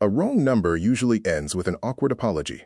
A wrong number usually ends with an awkward apology.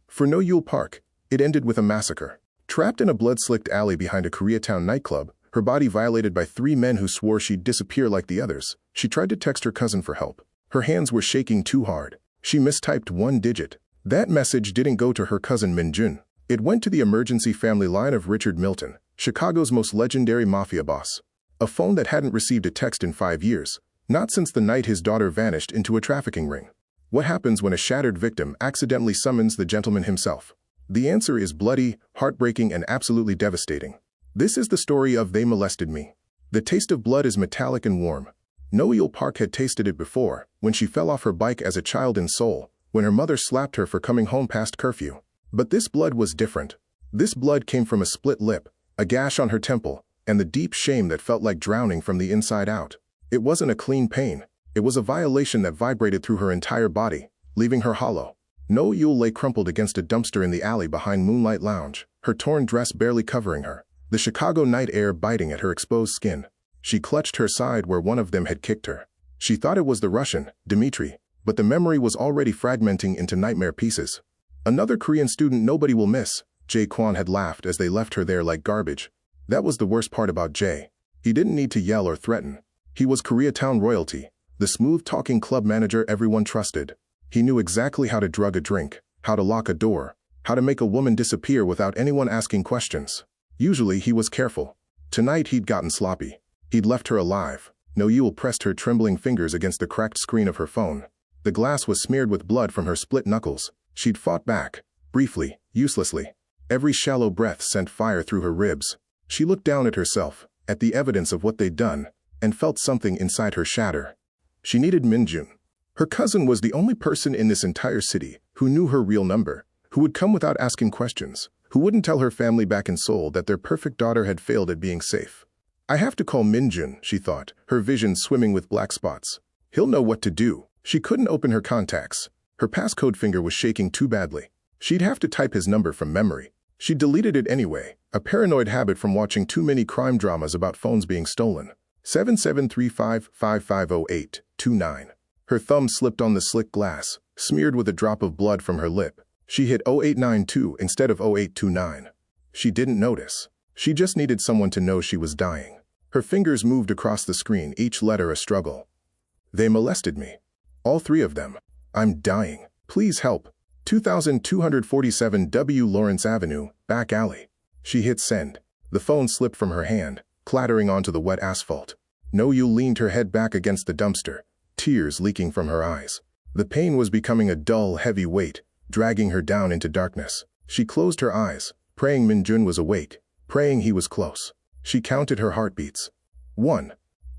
For No Yule Park, it ended with a massacre. Trapped in a blood-slicked alley behind a Koreatown nightclub, her body violated by 3 men who swore she'd disappear like the others, she tried to text her cousin for help. Her hands were shaking too hard. She mistyped 1 digit. That message didn't go to her cousin Min-jun. It went to the emergency family line of Richard Milton, Chicago's most legendary mafia boss. A phone that hadn't received a text in 5 years, not since the night his daughter vanished into a trafficking ring. What happens when a shattered victim accidentally summons the gentleman himself? The answer is bloody, heartbreaking, and absolutely devastating. This is the story of They Molested Me. The taste of blood is metallic and warm. No Yule Park had tasted it before, when she fell off her bike as a child in Seoul, when her mother slapped her for coming home past curfew. But this blood was different. This blood came from a split lip, a gash on her temple, and the deep shame that felt like drowning from the inside out. It wasn't a clean pain. It was a violation that vibrated through her entire body, leaving her hollow. No Yule lay crumpled against a dumpster in the alley behind Moonlight Lounge, her torn dress barely covering her, the Chicago night air biting at her exposed skin. She clutched her side where one of them had kicked her. She thought it was the Russian, Dmitri, but the memory was already fragmenting into nightmare pieces. Another Korean student nobody will miss, Jae Kwon had laughed as they left her there like garbage. That was the worst part about Jae. He didn't need to yell or threaten. He was Koreatown royalty, the smooth-talking club manager everyone trusted. He knew exactly how to drug a drink, how to lock a door, how to make a woman disappear without anyone asking questions. Usually he was careful. Tonight he'd gotten sloppy. He'd left her alive. No Yule pressed her trembling fingers against the cracked screen of her phone. The glass was smeared with blood from her split knuckles. She'd fought back, briefly, uselessly. Every shallow breath sent fire through her ribs. She looked down at herself, at the evidence of what they'd done, and felt something inside her shatter. She needed Min-jun. Her cousin was the only person in this entire city who knew her real number, who would come without asking questions, who wouldn't tell her family back in Seoul that their perfect daughter had failed at being safe. I have to call Min-jun, she thought, her vision swimming with black spots. He'll know what to do. She couldn't open her contacts. Her passcode finger was shaking too badly. She'd have to type his number from memory. She deleted it anyway, a paranoid habit from watching too many crime dramas about phones being stolen. 7735550829. Her thumb slipped on the slick glass, smeared with a drop of blood from her lip. She hit 0892 instead of 0829. She didn't notice. She just needed someone to know she was dying. Her fingers moved across the screen, each letter a struggle. They molested me. All 3 of them. I'm dying. Please help. 2247 W. Lawrence Avenue, back alley. She hit send. The phone slipped from her hand, clattering onto the wet asphalt. No Yule leaned her head back against the dumpster, tears leaking from her eyes. The pain was becoming a dull, heavy weight, dragging her down into darkness. She closed her eyes, praying Min-jun was awake, praying he was close. She counted her heartbeats. 1,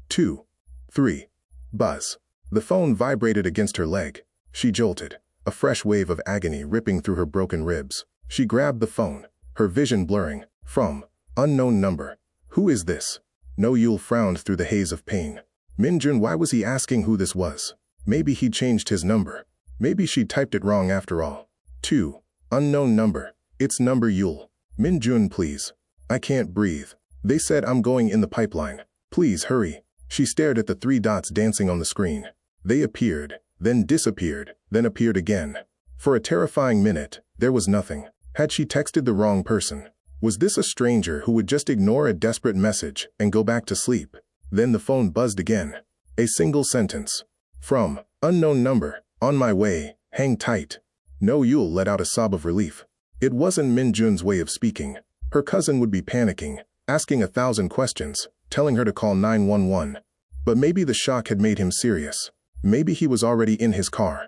2, 3. Buzz. The phone vibrated against her leg. She jolted, a fresh wave of agony ripping through her broken ribs. She grabbed the phone, her vision blurring. From unknown number. Who is this? No Yule frowned through the haze of pain. Min-jun, why was he asking who this was? Maybe he'd changed his number. Maybe she typed it wrong after all. 2. Unknown number. It's number Yule. Min-jun, please. I can't breathe. They said I'm going in the pipeline. Please hurry. She stared at the 3 dots dancing on the screen. They appeared, then disappeared, then appeared again. For a terrifying minute, there was nothing. Had she texted the wrong person? Was this a stranger who would just ignore a desperate message and go back to sleep? Then the phone buzzed again. A single sentence. From unknown number. On my way. Hang tight. No Yule let out a sob of relief. It wasn't Min-jun's way of speaking. Her cousin would be panicking, asking 1,000 questions, telling her to call 911. But maybe the shock had made him serious. Maybe he was already in his car.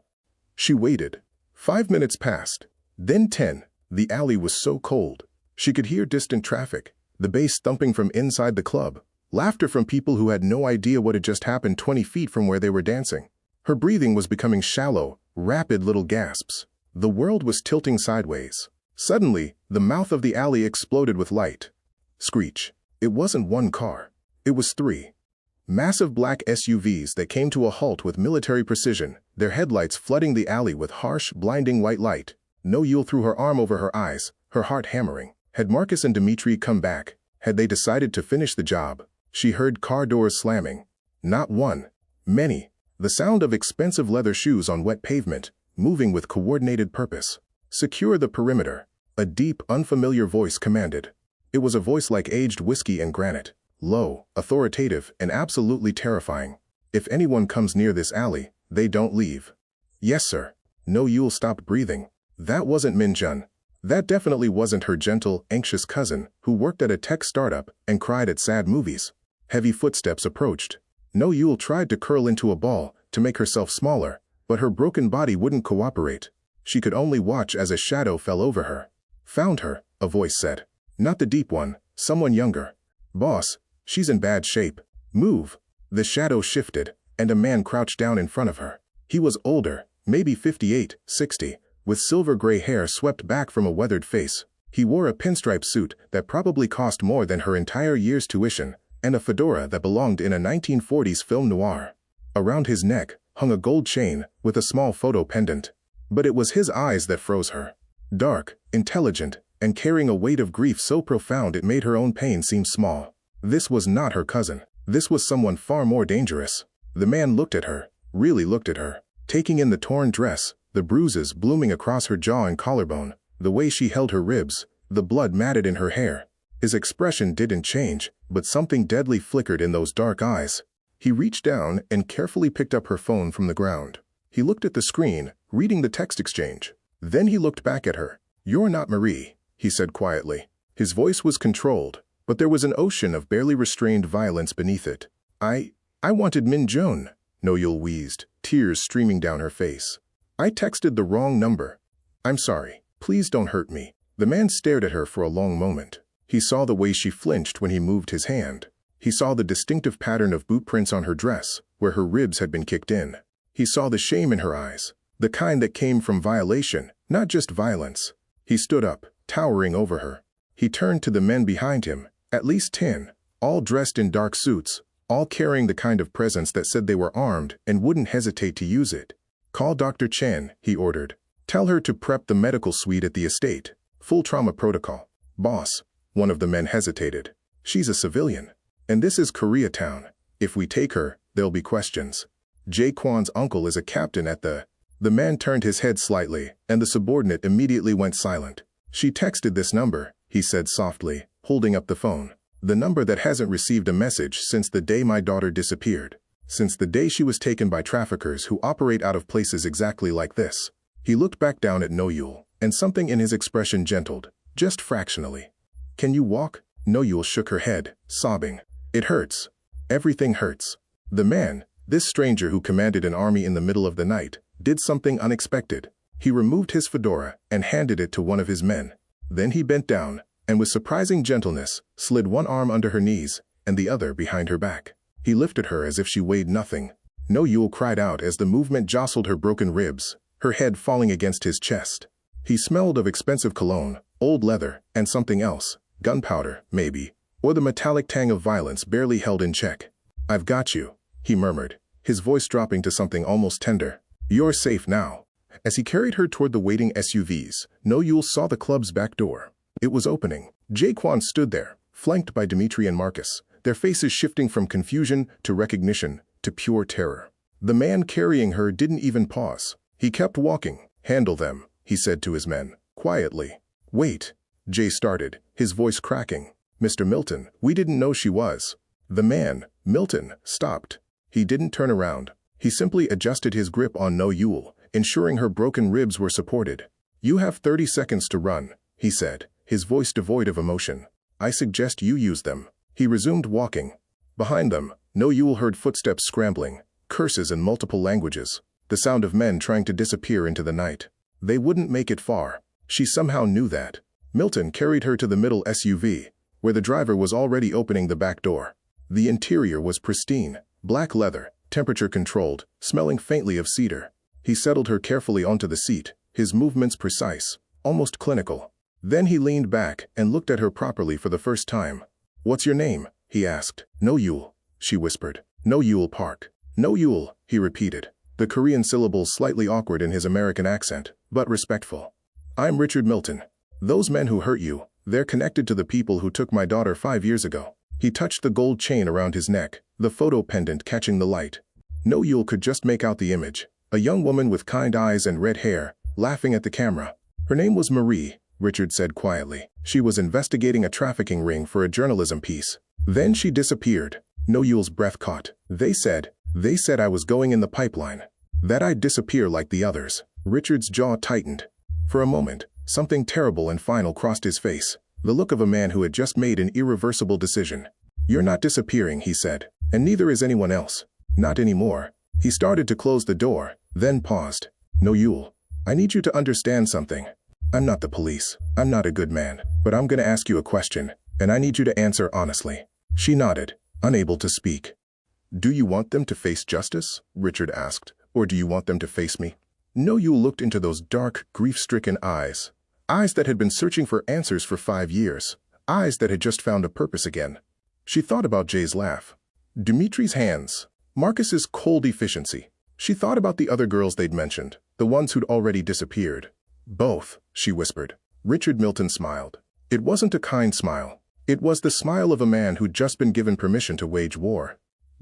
She waited. 5 minutes passed. Then 10. The alley was so cold. She could hear distant traffic, the bass thumping from inside the club, laughter from people who had no idea what had just happened 20 feet from where they were dancing. Her breathing was becoming shallow, rapid little gasps. The world was tilting sideways. Suddenly, the mouth of the alley exploded with light. Screech. It wasn't 1 car. It was 3. Massive black SUVs that came to a halt with military precision, their headlights flooding the alley with harsh, blinding white light. No Yule threw her arm over her eyes, her heart hammering. Had Marcus and Dmitri come back? Had they decided to finish the job? She heard car doors slamming. Not one. Many. The sound of expensive leather shoes on wet pavement, moving with coordinated purpose. "Secure the perimeter," a deep, unfamiliar voice commanded. It was a voice like aged whiskey and granite, low, authoritative, and absolutely terrifying. "If anyone comes near this alley, they don't leave." "Yes, sir." No Yule stopped breathing. That wasn't Min-jun. That definitely wasn't her gentle, anxious cousin who worked at a tech startup and cried at sad movies. Heavy footsteps approached. No Yule tried to curl into a ball to make herself smaller, but her broken body wouldn't cooperate. She could only watch as a shadow fell over her. "Found her," a voice said. Not the deep one, someone younger. "Boss, she's in bad shape. Move." The shadow shifted, and a man crouched down in front of her. He was older, maybe 58, 60, with silver-gray hair swept back from a weathered face. He wore a pinstripe suit that probably cost more than her entire year's tuition, and a fedora that belonged in a 1940s film noir. Around his neck hung a gold chain with a small photo pendant. But it was his eyes that froze her. Dark, intelligent, and carrying a weight of grief so profound it made her own pain seem small. This was not her cousin. This was someone far more dangerous. The man looked at her, really looked at her, taking in the torn dress, the bruises blooming across her jaw and collarbone, the way she held her ribs, the blood matted in her hair. His expression didn't change, but something deadly flickered in those dark eyes. He reached down and carefully picked up her phone from the ground. He looked at the screen, reading the text exchange. Then he looked back at her. "You're not Marie," he said quietly. His voice was controlled, but there was an ocean of barely restrained violence beneath it. I wanted Min-jun," No-Yul wheezed, tears streaming down her face. "I texted the wrong number. I'm sorry. Please don't hurt me." The man stared at her for a long moment. He saw the way she flinched when he moved his hand. He saw the distinctive pattern of boot prints on her dress, where her ribs had been kicked in. He saw the shame in her eyes, the kind that came from violation, not just violence. He stood up, towering over her. He turned to the men behind him, at least 10, all dressed in dark suits, all carrying the kind of presence that said they were armed and wouldn't hesitate to use it. "Call Dr. Chen," he ordered. "Tell her to prep the medical suite at the estate. Full trauma protocol." "Boss," one of the men hesitated. "She's a civilian. And this is Koreatown. If we take her, there'll be questions. Jae-kwon's uncle is a captain at the..." The man turned his head slightly, and the subordinate immediately went silent. "She texted this number," he said softly, holding up the phone. "The number that hasn't received a message since the day my daughter disappeared. Since the day she was taken by traffickers who operate out of places exactly like this." He looked back down at No-Yul, and something in his expression gentled, just fractionally. "Can you walk?" No-Yul shook her head, sobbing. "It hurts. Everything hurts." The man, this stranger who commanded an army in the middle of the night, did something unexpected. He removed his fedora and handed it to one of his men. Then he bent down, and with surprising gentleness, slid one arm under her knees and the other behind her back. He lifted her as if she weighed nothing. No-Yul cried out as the movement jostled her broken ribs, her head falling against his chest. He smelled of expensive cologne, old leather, and something else, gunpowder, maybe, or the metallic tang of violence barely held in check. "I've got you," he murmured, his voice dropping to something almost tender. "You're safe now." As he carried her toward the waiting SUVs, No-Yul saw the club's back door. It was opening. Jae-kwon stood there, flanked by Dimitri and Marcus, their faces shifting from confusion to recognition to pure terror. The man carrying her didn't even pause. He kept walking. "Handle them," he said to his men, quietly. "Wait," Jay started, his voice cracking. "Mr. Milton, we didn't know she was." The man, Milton, stopped. He didn't turn around. He simply adjusted his grip on No-Yul, ensuring her broken ribs were supported. "You have 30 seconds to run," he said, his voice devoid of emotion. "I suggest you use them." He resumed walking. Behind them, No-Yul heard footsteps scrambling, curses in multiple languages, the sound of men trying to disappear into the night. They wouldn't make it far. She somehow knew that. Milton carried her to the middle SUV, where the driver was already opening the back door. The interior was pristine, black leather, temperature-controlled, smelling faintly of cedar. He settled her carefully onto the seat, his movements precise, almost clinical. Then he leaned back and looked at her properly for the first time. "What's your name?" he asked. "No-Yul," she whispered. "No-Yul Park." "No-Yul," he repeated, the Korean syllables slightly awkward in his American accent, but respectful. "I'm Richard Milton. Those men who hurt you, they're connected to the people who took my daughter 5 years ago." He touched the gold chain around his neck, the photo pendant catching the light. No Yule could just make out the image. A young woman with kind eyes and red hair, laughing at the camera. Her name was Marie, Richard said quietly. She was investigating a trafficking ring for a journalism piece. Then she disappeared. No Yule's breath caught. They said I was going in the pipeline. That I'd disappear like the others. Richard's jaw tightened. For a moment, something terrible and final crossed his face. The look of a man who had just made an irreversible decision. You're not disappearing, he said. And neither is anyone else. Not anymore. He started to close the door, then paused. No Yule, I need you to understand something. I'm not the police. I'm not a good man. But I'm gonna ask you a question, and I need you to answer honestly. She nodded, unable to speak. Do you want them to face justice? Richard asked. Or do you want them to face me? No Yule looked into those dark, grief-stricken eyes. Eyes that had been searching for answers for 5 years. Eyes that had just found a purpose again. She thought about Jay's laugh. Dimitri's hands. Marcus's cold efficiency. She thought about the other girls they'd mentioned, the ones who'd already disappeared. Both, she whispered. Richard Milton smiled. It wasn't a kind smile. It was the smile of a man who'd just been given permission to wage war.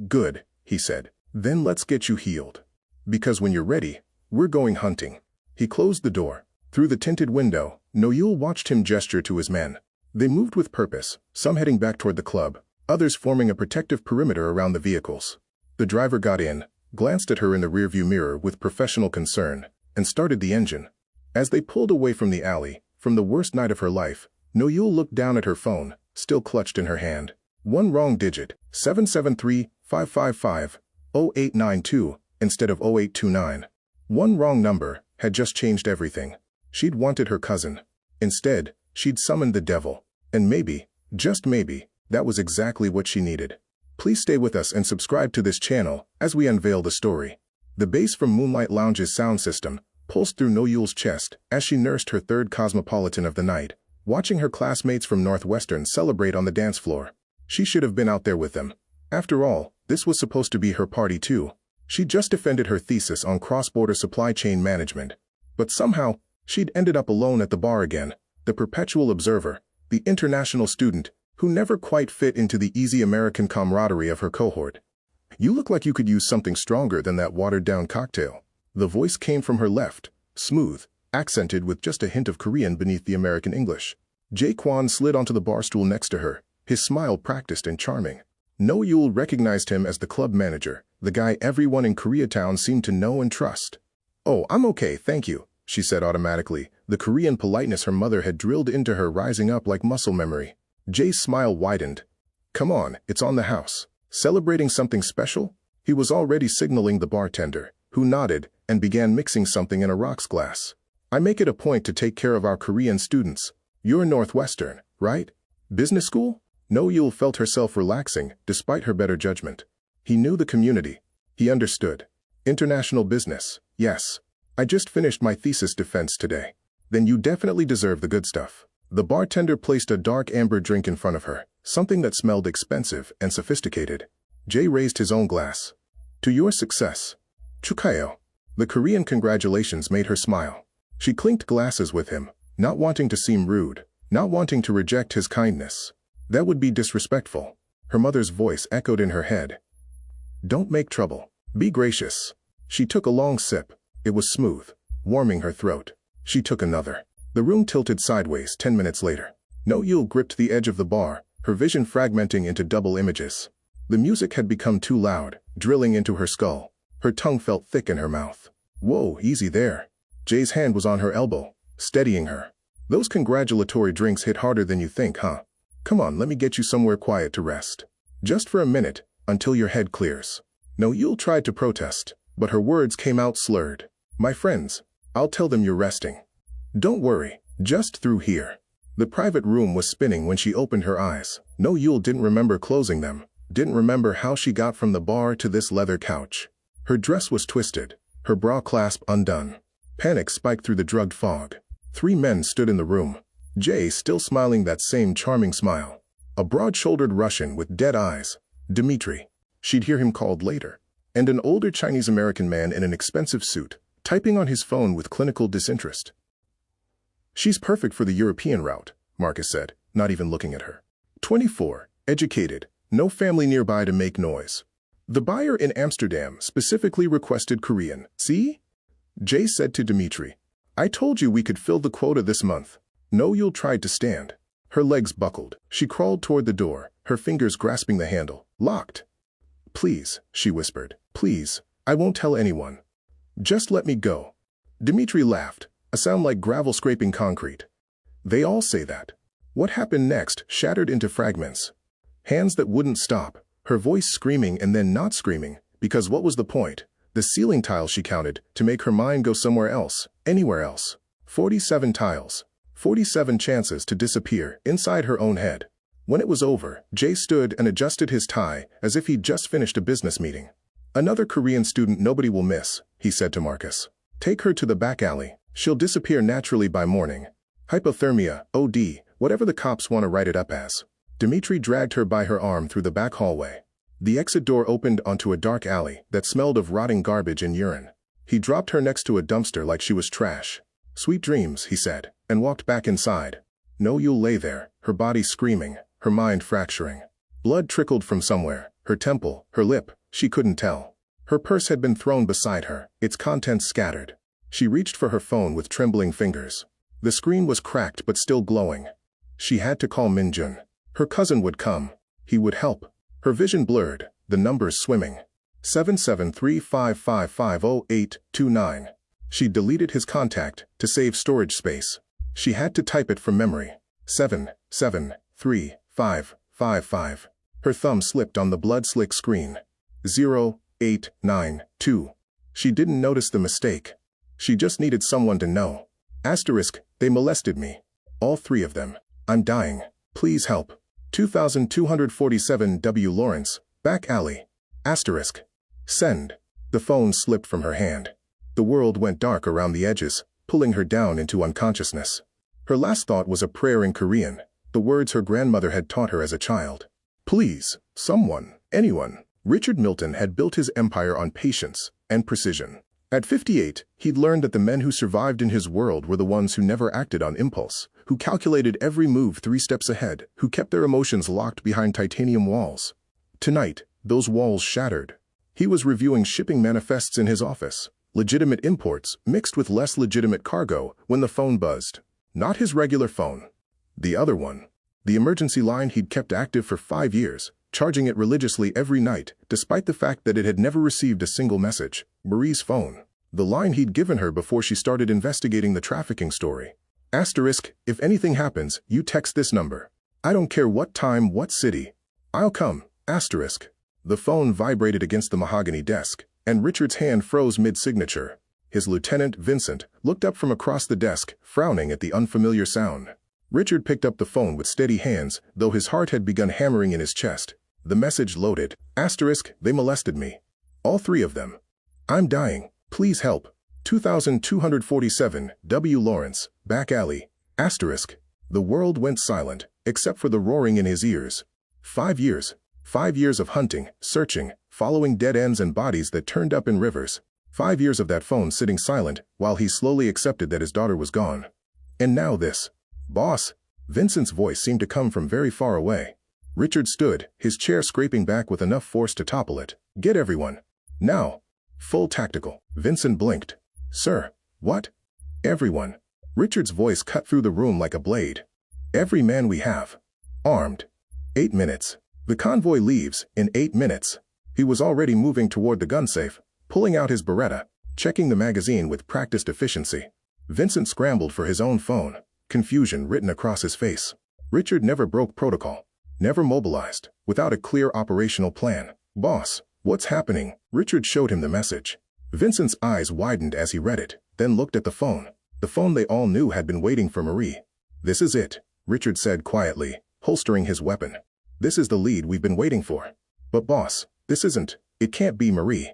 Good, he said. Then let's get you healed. Because when you're ready, we're going hunting. He closed the door. Through the tinted window, No Yule watched him gesture to his men. They moved with purpose, some heading back toward the club, others forming a protective perimeter around the vehicles. The driver got in, glanced at her in the rearview mirror with professional concern, and started the engine. As they pulled away from the alley, from the worst night of her life, No Yule looked down at her phone, still clutched in her hand. One wrong digit, 773-555-0892, instead of 0829. One wrong number had just changed everything. She'd wanted her cousin. Instead, she'd summoned the devil. And maybe, just maybe, that was exactly what she needed. Please stay with us and subscribe to this channel as we unveil the story. The bass from Moonlight Lounge's sound system pulsed through No Yule's chest as she nursed her third cosmopolitan of the night, watching her classmates from Northwestern celebrate on the dance floor. She should have been out there with them. After all, this was supposed to be her party too. She'd just defended her thesis on cross-border supply chain management. But somehow, she'd ended up alone at the bar again, the perpetual observer, the international student, who never quite fit into the easy American camaraderie of her cohort. You look like you could use something stronger than that watered-down cocktail. The voice came from her left, smooth, accented with just a hint of Korean beneath the American English. Jay Kwon slid onto the bar stool next to her, his smile practiced and charming. No Yule recognized him as the club manager, the guy everyone in Koreatown seemed to know and trust. Oh, I'm okay, thank you, she said automatically, the Korean politeness her mother had drilled into her rising up like muscle memory. Jay's smile widened. Come on, it's on the house. Celebrating something special? He was already signaling the bartender, who nodded and began mixing something in a rocks glass. I make it a point to take care of our Korean students. You're Northwestern, right? Business school? No Yule felt herself relaxing, despite her better judgment. He knew the community. He understood. International business, yes. I just finished my thesis defense today. Then you definitely deserve the good stuff. The bartender placed a dark amber drink in front of her, something that smelled expensive and sophisticated. Jay raised his own glass. To your success. Chukayo. The Korean congratulations made her smile. She clinked glasses with him, not wanting to seem rude, not wanting to reject his kindness. That would be disrespectful. Her mother's voice echoed in her head. Don't make trouble. Be gracious. She took a long sip. It was smooth, warming her throat. She took another. The room tilted sideways 10 minutes later. No Yule gripped the edge of the bar, her vision fragmenting into double images. The music had become too loud, drilling into her skull. Her tongue felt thick in her mouth. Whoa, easy there. Jay's hand was on her elbow, steadying her. Those congratulatory drinks hit harder than you think, huh? Come on, let me get you somewhere quiet to rest. Just for a minute, until your head clears. No Yule tried to protest, but her words came out slurred. My friends, I'll tell them you're resting. Don't worry, just through here. The private room was spinning when she opened her eyes. No Yule didn't remember closing them, didn't remember how she got from the bar to this leather couch. Her dress was twisted, her bra clasp undone. Panic spiked through the drugged fog. 3 men stood in the room. Jay still smiling that same charming smile. A broad-shouldered Russian with dead eyes. Dmitri. She'd hear him called later. And an older Chinese-American man in an expensive suit, typing on his phone with clinical disinterest. She's perfect for the European route, Marcus said, not even looking at her. 24, educated, no family nearby to make noise. The buyer in Amsterdam specifically requested Korean. See? Jay said to Dimitri. I told you we could fill the quota this month. No, you'll try to stand. Her legs buckled. She crawled toward the door, her fingers grasping the handle. Locked. Please, she whispered. Please, I won't tell anyone. Just let me go. Dimitri laughed, a sound like gravel scraping concrete. They all say that. What happened next shattered into fragments. Hands that wouldn't stop, her voice screaming and then not screaming, because what was the point? The ceiling tiles she counted to make her mind go somewhere else, anywhere else. 47 tiles. 47 chances to disappear inside her own head. When it was over, Jay stood and adjusted his tie as if he'd just finished a business meeting. Another Korean student nobody will miss, he said to Marcus. Take her to the back alley. She'll disappear naturally by morning. Hypothermia, OD, whatever the cops want to write it up as. Dimitri dragged her by her arm through the back hallway. The exit door opened onto a dark alley that smelled of rotting garbage and urine. He dropped her next to a dumpster like she was trash. Sweet dreams, he said, and walked back inside. No, you'll lay there, her body screaming, her mind fracturing. Blood trickled from somewhere, her temple, her lip, she couldn't tell. Her purse had been thrown beside her, its contents scattered. She reached for her phone with trembling fingers. The screen was cracked but still glowing. She had to call Minjun. Her cousin would come. He would help. Her vision blurred, the numbers swimming. 77355500829. She deleted his contact to save storage space. She had to type it from memory. 7735555. Her thumb slipped on the blood-slick screen. 0892. She didn't notice the mistake. She just needed someone to know. Asterisk, they molested me. All three of them. I'm dying. Please help. 2247 W. Lawrence, back alley. Asterisk. Send. The phone slipped from her hand. The world went dark around the edges, pulling her down into unconsciousness. Her last thought was a prayer in Korean, the words her grandmother had taught her as a child. Please, someone, anyone. Richard Milton had built his empire on patience and precision. At 58, he'd learned that the men who survived in his world were the ones who never acted on impulse, who calculated every move 3 steps ahead, who kept their emotions locked behind titanium walls. Tonight, those walls shattered. He was reviewing shipping manifests in his office, legitimate imports mixed with less legitimate cargo, when the phone buzzed. Not his regular phone. The other one. The emergency line he'd kept active for 5 years, charging it religiously every night, despite the fact that it had never received a single message. Marie's phone. The line he'd given her before she started investigating the trafficking story. Asterisk, if anything happens, you text this number. I don't care what time, what city. I'll come. Asterisk. The phone vibrated against the mahogany desk, and Richard's hand froze mid-signature. His lieutenant, Vincent, looked up from across the desk, frowning at the unfamiliar sound. Richard picked up the phone with steady hands, though his heart had begun hammering in his chest. The message loaded. Asterisk, they molested me. All 3 of them. I'm dying. Please help. 2247 W. Lawrence, back alley. Asterisk. The world went silent, except for the roaring in his ears. 5 years. 5 years of hunting, searching, following dead ends and bodies that turned up in rivers. 5 years of that phone sitting silent while he slowly accepted that his daughter was gone. And now this. Boss. Vincent's voice seemed to come from very far away. Richard stood, his chair scraping back with enough force to topple it. Get everyone. Now. Full tactical. Vincent blinked. Sir. What? Everyone. Richard's voice cut through the room like a blade. Every man we have. Armed. 8 minutes. The convoy leaves in 8 minutes. He was already moving toward the gun safe, pulling out his Beretta, checking the magazine with practiced efficiency. Vincent scrambled for his own phone, confusion written across his face. Richard never broke protocol, never mobilized, without a clear operational plan. Boss, what's happening? Richard showed him the message. Vincent's eyes widened as he read it, then looked at the phone they all knew had been waiting for Marie. This is it, Richard said quietly, holstering his weapon. This is the lead we've been waiting for. But boss, this isn't, it can't be Marie.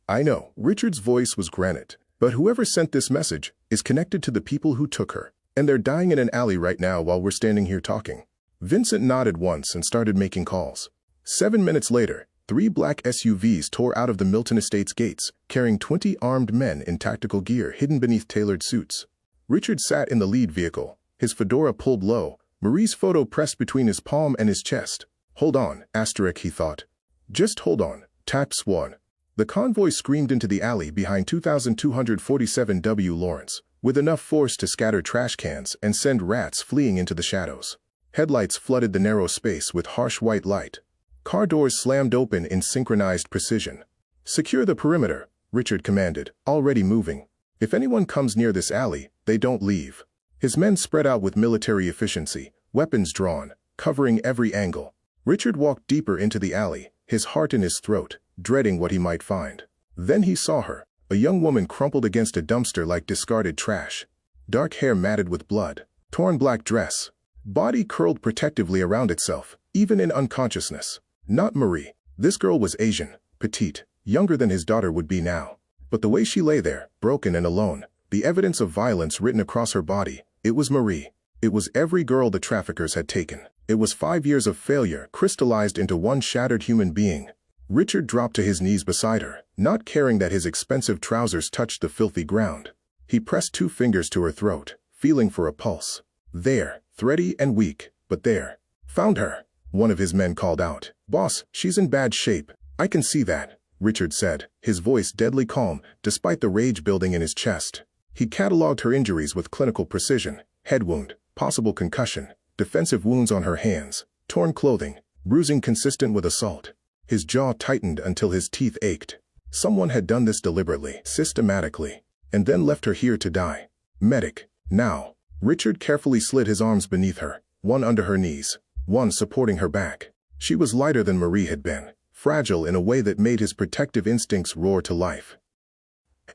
I know, Richard's voice was granite, but whoever sent this message is connected to the people who took her, and they're dying in an alley right now while we're standing here talking. Vincent nodded once and started making calls. 7 minutes later, 3 black SUVs tore out of the Milton Estates gates, carrying 20 armed men in tactical gear hidden beneath tailored suits. Richard sat in the lead vehicle, his fedora pulled low, Marie's photo pressed between his palm and his chest. Hold on, asterisk, he thought. Just hold on. Taps 1. The convoy screamed into the alley behind 2247 W. Lawrence, with enough force to scatter trash cans and send rats fleeing into the shadows. Headlights flooded the narrow space with harsh white light. Car doors slammed open in synchronized precision. Secure the perimeter, Richard commanded, already moving. If anyone comes near this alley, they don't leave. His men spread out with military efficiency, weapons drawn, covering every angle. Richard walked deeper into the alley, his heart in his throat, dreading what he might find. Then he saw her, a young woman crumpled against a dumpster like discarded trash. Dark hair matted with blood, torn black dress, body curled protectively around itself, even in unconsciousness. Not Marie. This girl was Asian, petite, younger than his daughter would be now. But the way she lay there, broken and alone, the evidence of violence written across her body, it was Marie. It was every girl the traffickers had taken. It was 5 years of failure crystallized into one shattered human being. Richard dropped to his knees beside her, not caring that his expensive trousers touched the filthy ground. He pressed 2 fingers to her throat, feeling for a pulse. There, thready and weak, but there. Found her, one of his men called out. Boss, she's in bad shape. I can see that, Richard said, his voice deadly calm, despite the rage building in his chest. He cataloged her injuries with clinical precision: head wound, possible concussion, defensive wounds on her hands, torn clothing, bruising consistent with assault. His jaw tightened until his teeth ached. Someone had done this deliberately, systematically, and then left her here to die. Medic, now. Richard carefully slid his arms beneath her, one under her knees, one supporting her back. She was lighter than Marie had been, fragile in a way that made his protective instincts roar to life.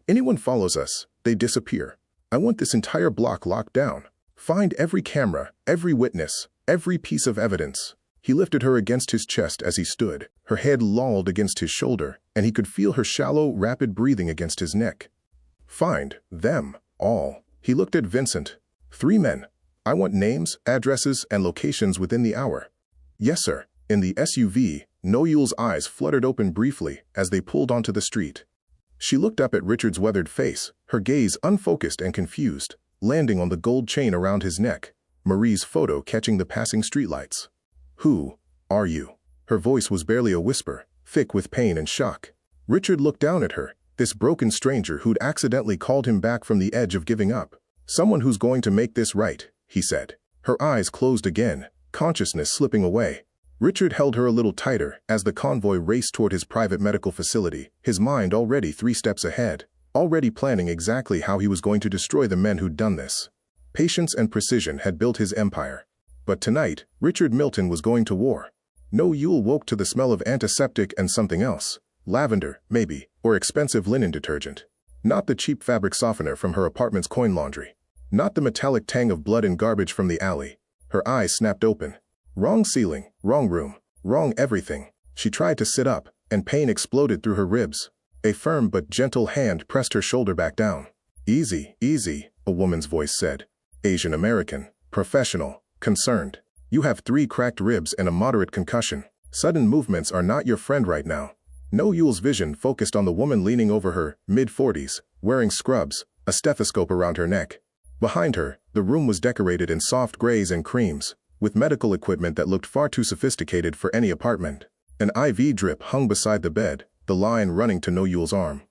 Anyone follows us, they disappear. I want this entire block locked down. Find every camera, every witness, every piece of evidence. He lifted her against his chest as he stood, her head lolled against his shoulder, and he could feel her shallow, rapid breathing against his neck. Find them, all. He looked at Vincent. 3 men. I want names, addresses, and locations within the hour. Yes, sir. In the SUV, Noel's eyes fluttered open briefly as they pulled onto the street. She looked up at Richard's weathered face, her gaze unfocused and confused, landing on the gold chain around his neck, Marie's photo catching the passing streetlights. Who are you? Her voice was barely a whisper, thick with pain and shock. Richard looked down at her, this broken stranger who'd accidentally called him back from the edge of giving up. Someone who's going to make this right, he said. Her eyes closed again, consciousness slipping away. Richard held her a little tighter as the convoy raced toward his private medical facility, his mind already 3 steps ahead, already planning exactly how he was going to destroy the men who'd done this. Patience and precision had built his empire. But tonight, Richard Milton was going to war. Noel woke to the smell of antiseptic and something else. Lavender, maybe, or expensive linen detergent. Not the cheap fabric softener from her apartment's coin laundry. Not the metallic tang of blood and garbage from the alley. Her eyes snapped open. Wrong ceiling, wrong room, wrong everything. She tried to sit up, and pain exploded through her ribs. A firm but gentle hand pressed her shoulder back down. Easy, easy, a woman's voice said. Asian American, professional, concerned. You have 3 cracked ribs and a moderate concussion. Sudden movements are not your friend right now. Noel's vision focused on the woman leaning over her, mid-40s, wearing scrubs, a stethoscope around her neck. Behind her, the room was decorated in soft grays and creams, with medical equipment that looked far too sophisticated for any apartment. An IV drip hung beside the bed, the line running to Noel's arm.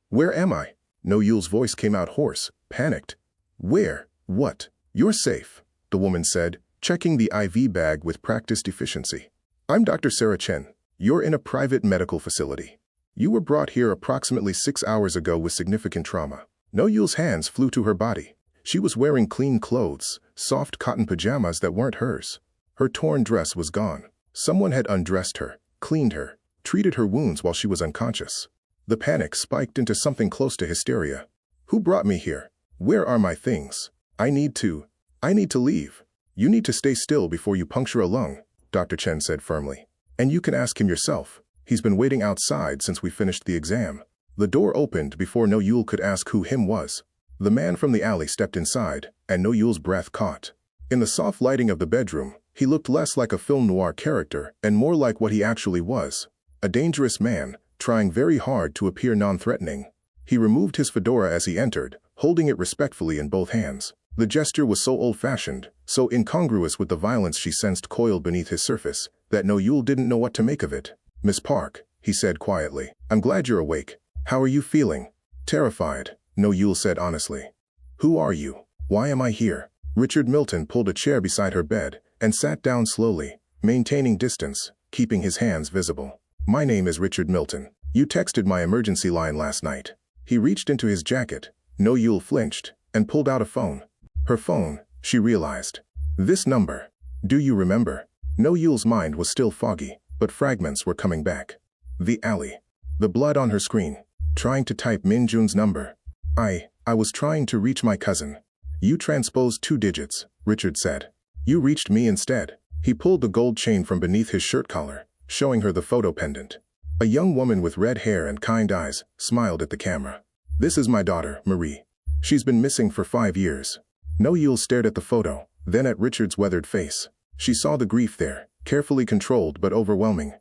Where am I? Noel's voice came out hoarse, panicked. Where? What? You're safe, the woman said, checking the IV bag with practiced efficiency. I'm Dr. Sarah Chen. You're in a private medical facility. You were brought here approximately 6 hours ago with significant trauma. Noel's hands flew to her body. She was wearing clean clothes, soft cotton pajamas that weren't hers. Her torn dress was gone. Someone had undressed her, cleaned her, treated her wounds while she was unconscious. The panic spiked into something close to hysteria. Who brought me here? Where are my things? I need to leave. You need to stay still before you puncture a lung, Dr. Chen said firmly. And you can ask him yourself. He's been waiting outside since we finished the exam. The door opened before Noel could ask who him was. The man from the alley stepped inside, and Noel's breath caught. In the soft lighting of the bedroom, he looked less like a film noir character and more like what he actually was. A dangerous man, trying very hard to appear non-threatening. He removed his fedora as he entered, holding it respectfully in both hands. The gesture was so old-fashioned, so incongruous with the violence she sensed coiled beneath his surface, that Noel didn't know what to make of it. Miss Park, he said quietly. I'm glad you're awake. How are you feeling? Terrified, No Yule said honestly. Who are you? Why am I here? Richard Milton pulled a chair beside her bed and sat down slowly, maintaining distance, keeping his hands visible. My name is Richard Milton. You texted my emergency line last night. He reached into his jacket. No Yule flinched and pulled out a phone. Her phone, she realized. This number. Do you remember? No Yule's mind was still foggy, but fragments were coming back. The alley. The blood on her screen. Trying to type Min Jun's number. I was trying to reach my cousin. You transposed 2 digits, Richard said. You reached me instead. He pulled the gold chain from beneath his shirt collar, showing her the photo pendant. A young woman with red hair and kind eyes smiled at the camera. This is my daughter, Marie. She's been missing for 5 years. No Yule stared at the photo, then at Richard's weathered face. She saw the grief there, carefully controlled but overwhelming.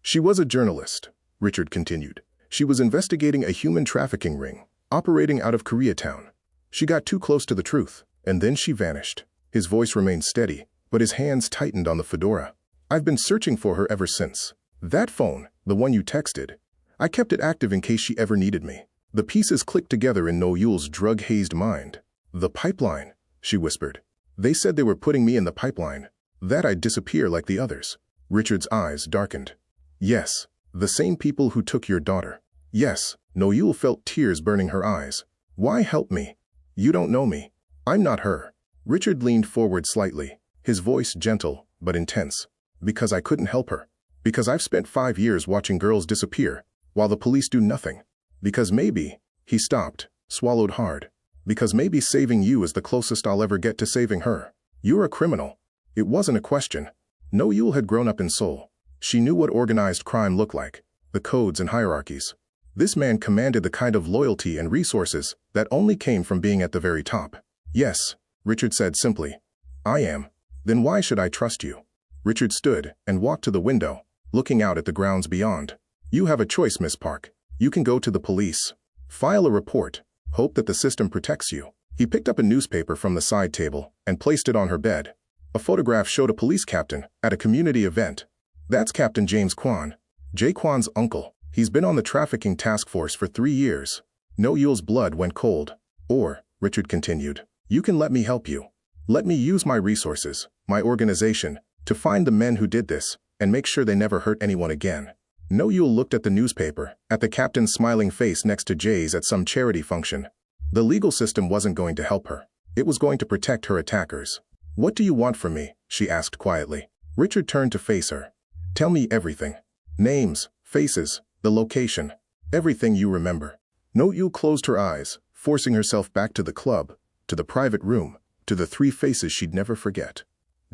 She was a journalist, Richard continued. She was investigating a human trafficking ring, operating out of Koreatown. She got too close to the truth, and then she vanished. His voice remained steady, but his hands tightened on the fedora. I've been searching for her ever since. That phone, the one you texted, I kept it active in case she ever needed me. The pieces clicked together in No Yule's drug-hazed mind. The pipeline, she whispered. They said they were putting me in the pipeline, that I'd disappear like the others. Richard's eyes darkened. Yes, the same people who took your daughter. Yes, No Yule felt tears burning her eyes. Why help me? You don't know me. I'm not her. Richard leaned forward slightly, his voice gentle but intense. Because I couldn't help her. Because I've spent 5 years watching girls disappear, while the police do nothing. Because maybe, he stopped, swallowed hard. Because maybe saving you is the closest I'll ever get to saving her. You're a criminal. It wasn't a question. No Yule had grown up in Seoul. She knew what organized crime looked like, the codes and hierarchies. This man commanded the kind of loyalty and resources that only came from being at the very top. Yes, Richard said simply. I am. Then why should I trust you? Richard stood and walked to the window, looking out at the grounds beyond. You have a choice, Miss Park. You can go to the police. File a report. Hope that the system protects you. He picked up a newspaper from the side table and placed it on her bed. A photograph showed a police captain at a community event. That's Captain James Kwan, Jay Kwan's uncle. He's been on the trafficking task force for 3 years. No Yule's blood went cold. Or, Richard continued, you can let me help you. Let me use my resources, my organization, to find the men who did this and make sure they never hurt anyone again. No Yule looked at the newspaper, at the captain's smiling face next to Jay's at some charity function. The legal system wasn't going to help her. It was going to protect her attackers. What do you want from me? She asked quietly. Richard turned to face her. Tell me everything. Names, faces, the location, everything you remember. No Yule closed her eyes, forcing herself back to the club, to the private room, to the 3 faces she'd never forget.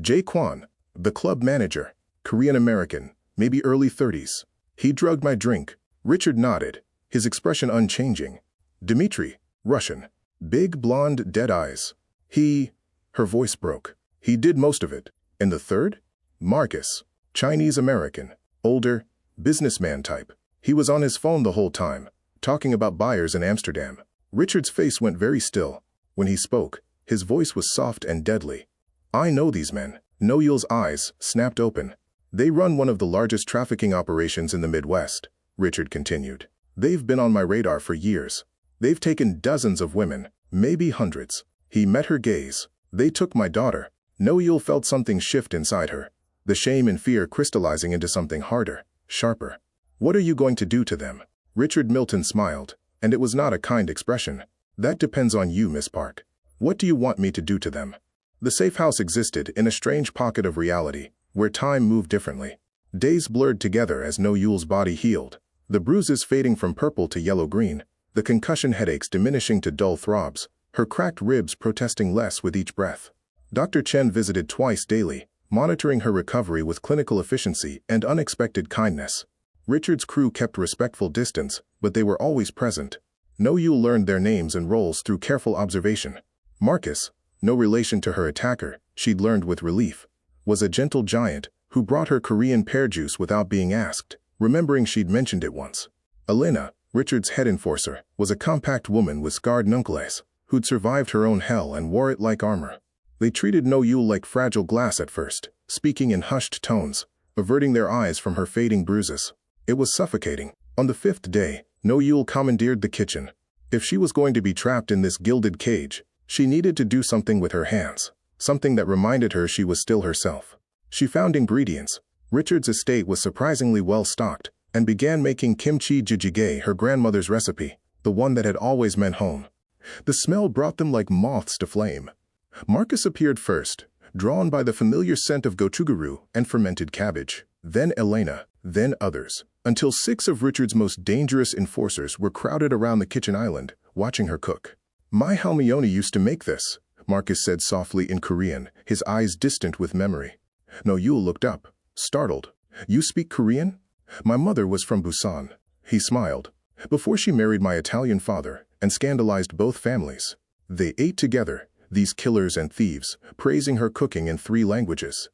Jay Kwan, the club manager, Korean-American, maybe early 30s. He drugged my drink. Richard nodded, his expression unchanging. Dmitri, Russian, big blonde dead eyes. Her voice broke. He did most of it. And the third? Marcus, Chinese-American, older, businessman type. He was on his phone the whole time, talking about buyers in Amsterdam. Richard's face went very still. When he spoke, his voice was soft and deadly. I know these men. No Yule's eyes snapped open. They run one of the largest trafficking operations in the Midwest, Richard continued. They've been on my radar for years. They've taken dozens of women, maybe hundreds. He met her gaze. They took my daughter. No Yule felt something shift inside her, the shame and fear crystallizing into something harder, sharper. What are you going to do to them? Richard Milton smiled, and it was not a kind expression. That depends on you, Miss Park. What do you want me to do to them? The safe house existed in a strange pocket of reality, where time moved differently. Days blurred together as No Yule's body healed, the bruises fading from purple to yellow-green, the concussion headaches diminishing to dull throbs, her cracked ribs protesting less with each breath. Dr. Chen visited twice daily, monitoring her recovery with clinical efficiency and unexpected kindness. Richard's crew kept respectful distance, but they were always present. No Yule learned their names and roles through careful observation. Marcus, no relation to her attacker, she'd learned with relief, was a gentle giant who brought her Korean pear juice without being asked, remembering she'd mentioned it once. Elena, Richard's head enforcer, was a compact woman with scarred knuckles, who'd survived her own hell and wore it like armor. They treated No Yule like fragile glass at first, speaking in hushed tones, averting their eyes from her fading bruises. It was suffocating. On the 5th day, No Yule commandeered the kitchen. If she was going to be trapped in this gilded cage, she needed to do something with her hands, something that reminded her she was still herself. She found ingredients. Richard's estate was surprisingly well stocked, and began making kimchi jjigae, her grandmother's recipe, the one that had always meant home. The smell brought them like moths to flame. Marcus appeared first, drawn by the familiar scent of gochugaru and fermented cabbage, then Elena, then others, until 6 of Richard's most dangerous enforcers were crowded around the kitchen island, watching her cook. "My Halmione used to make this," Marcus said softly in Korean, his eyes distant with memory. No Yule looked up, startled. "You speak Korean?" "My mother was from Busan." He smiled. "Before she married my Italian father and scandalized both families." They ate together, these killers and thieves, praising her cooking in 3 languages.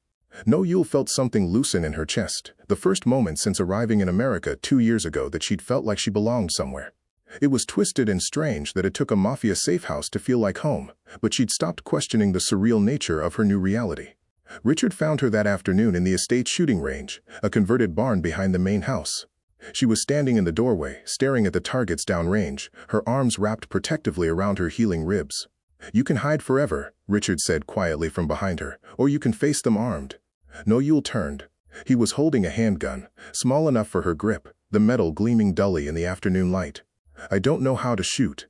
No Yule felt something loosen in her chest, the first moment since arriving in America 2 years ago that she'd felt like she belonged somewhere. It was twisted and strange that it took a mafia safe house to feel like home, but she'd stopped questioning the surreal nature of her new reality. Richard found her that afternoon in the estate shooting range, a converted barn behind the main house. She was standing in the doorway, staring at the targets downrange, her arms wrapped protectively around her healing ribs. "You can hide forever," Richard said quietly from behind her, "or you can face them armed." No Yule turned. He was holding a handgun, small enough for her grip, the metal gleaming dully in the afternoon light. "I don't know how to shoot."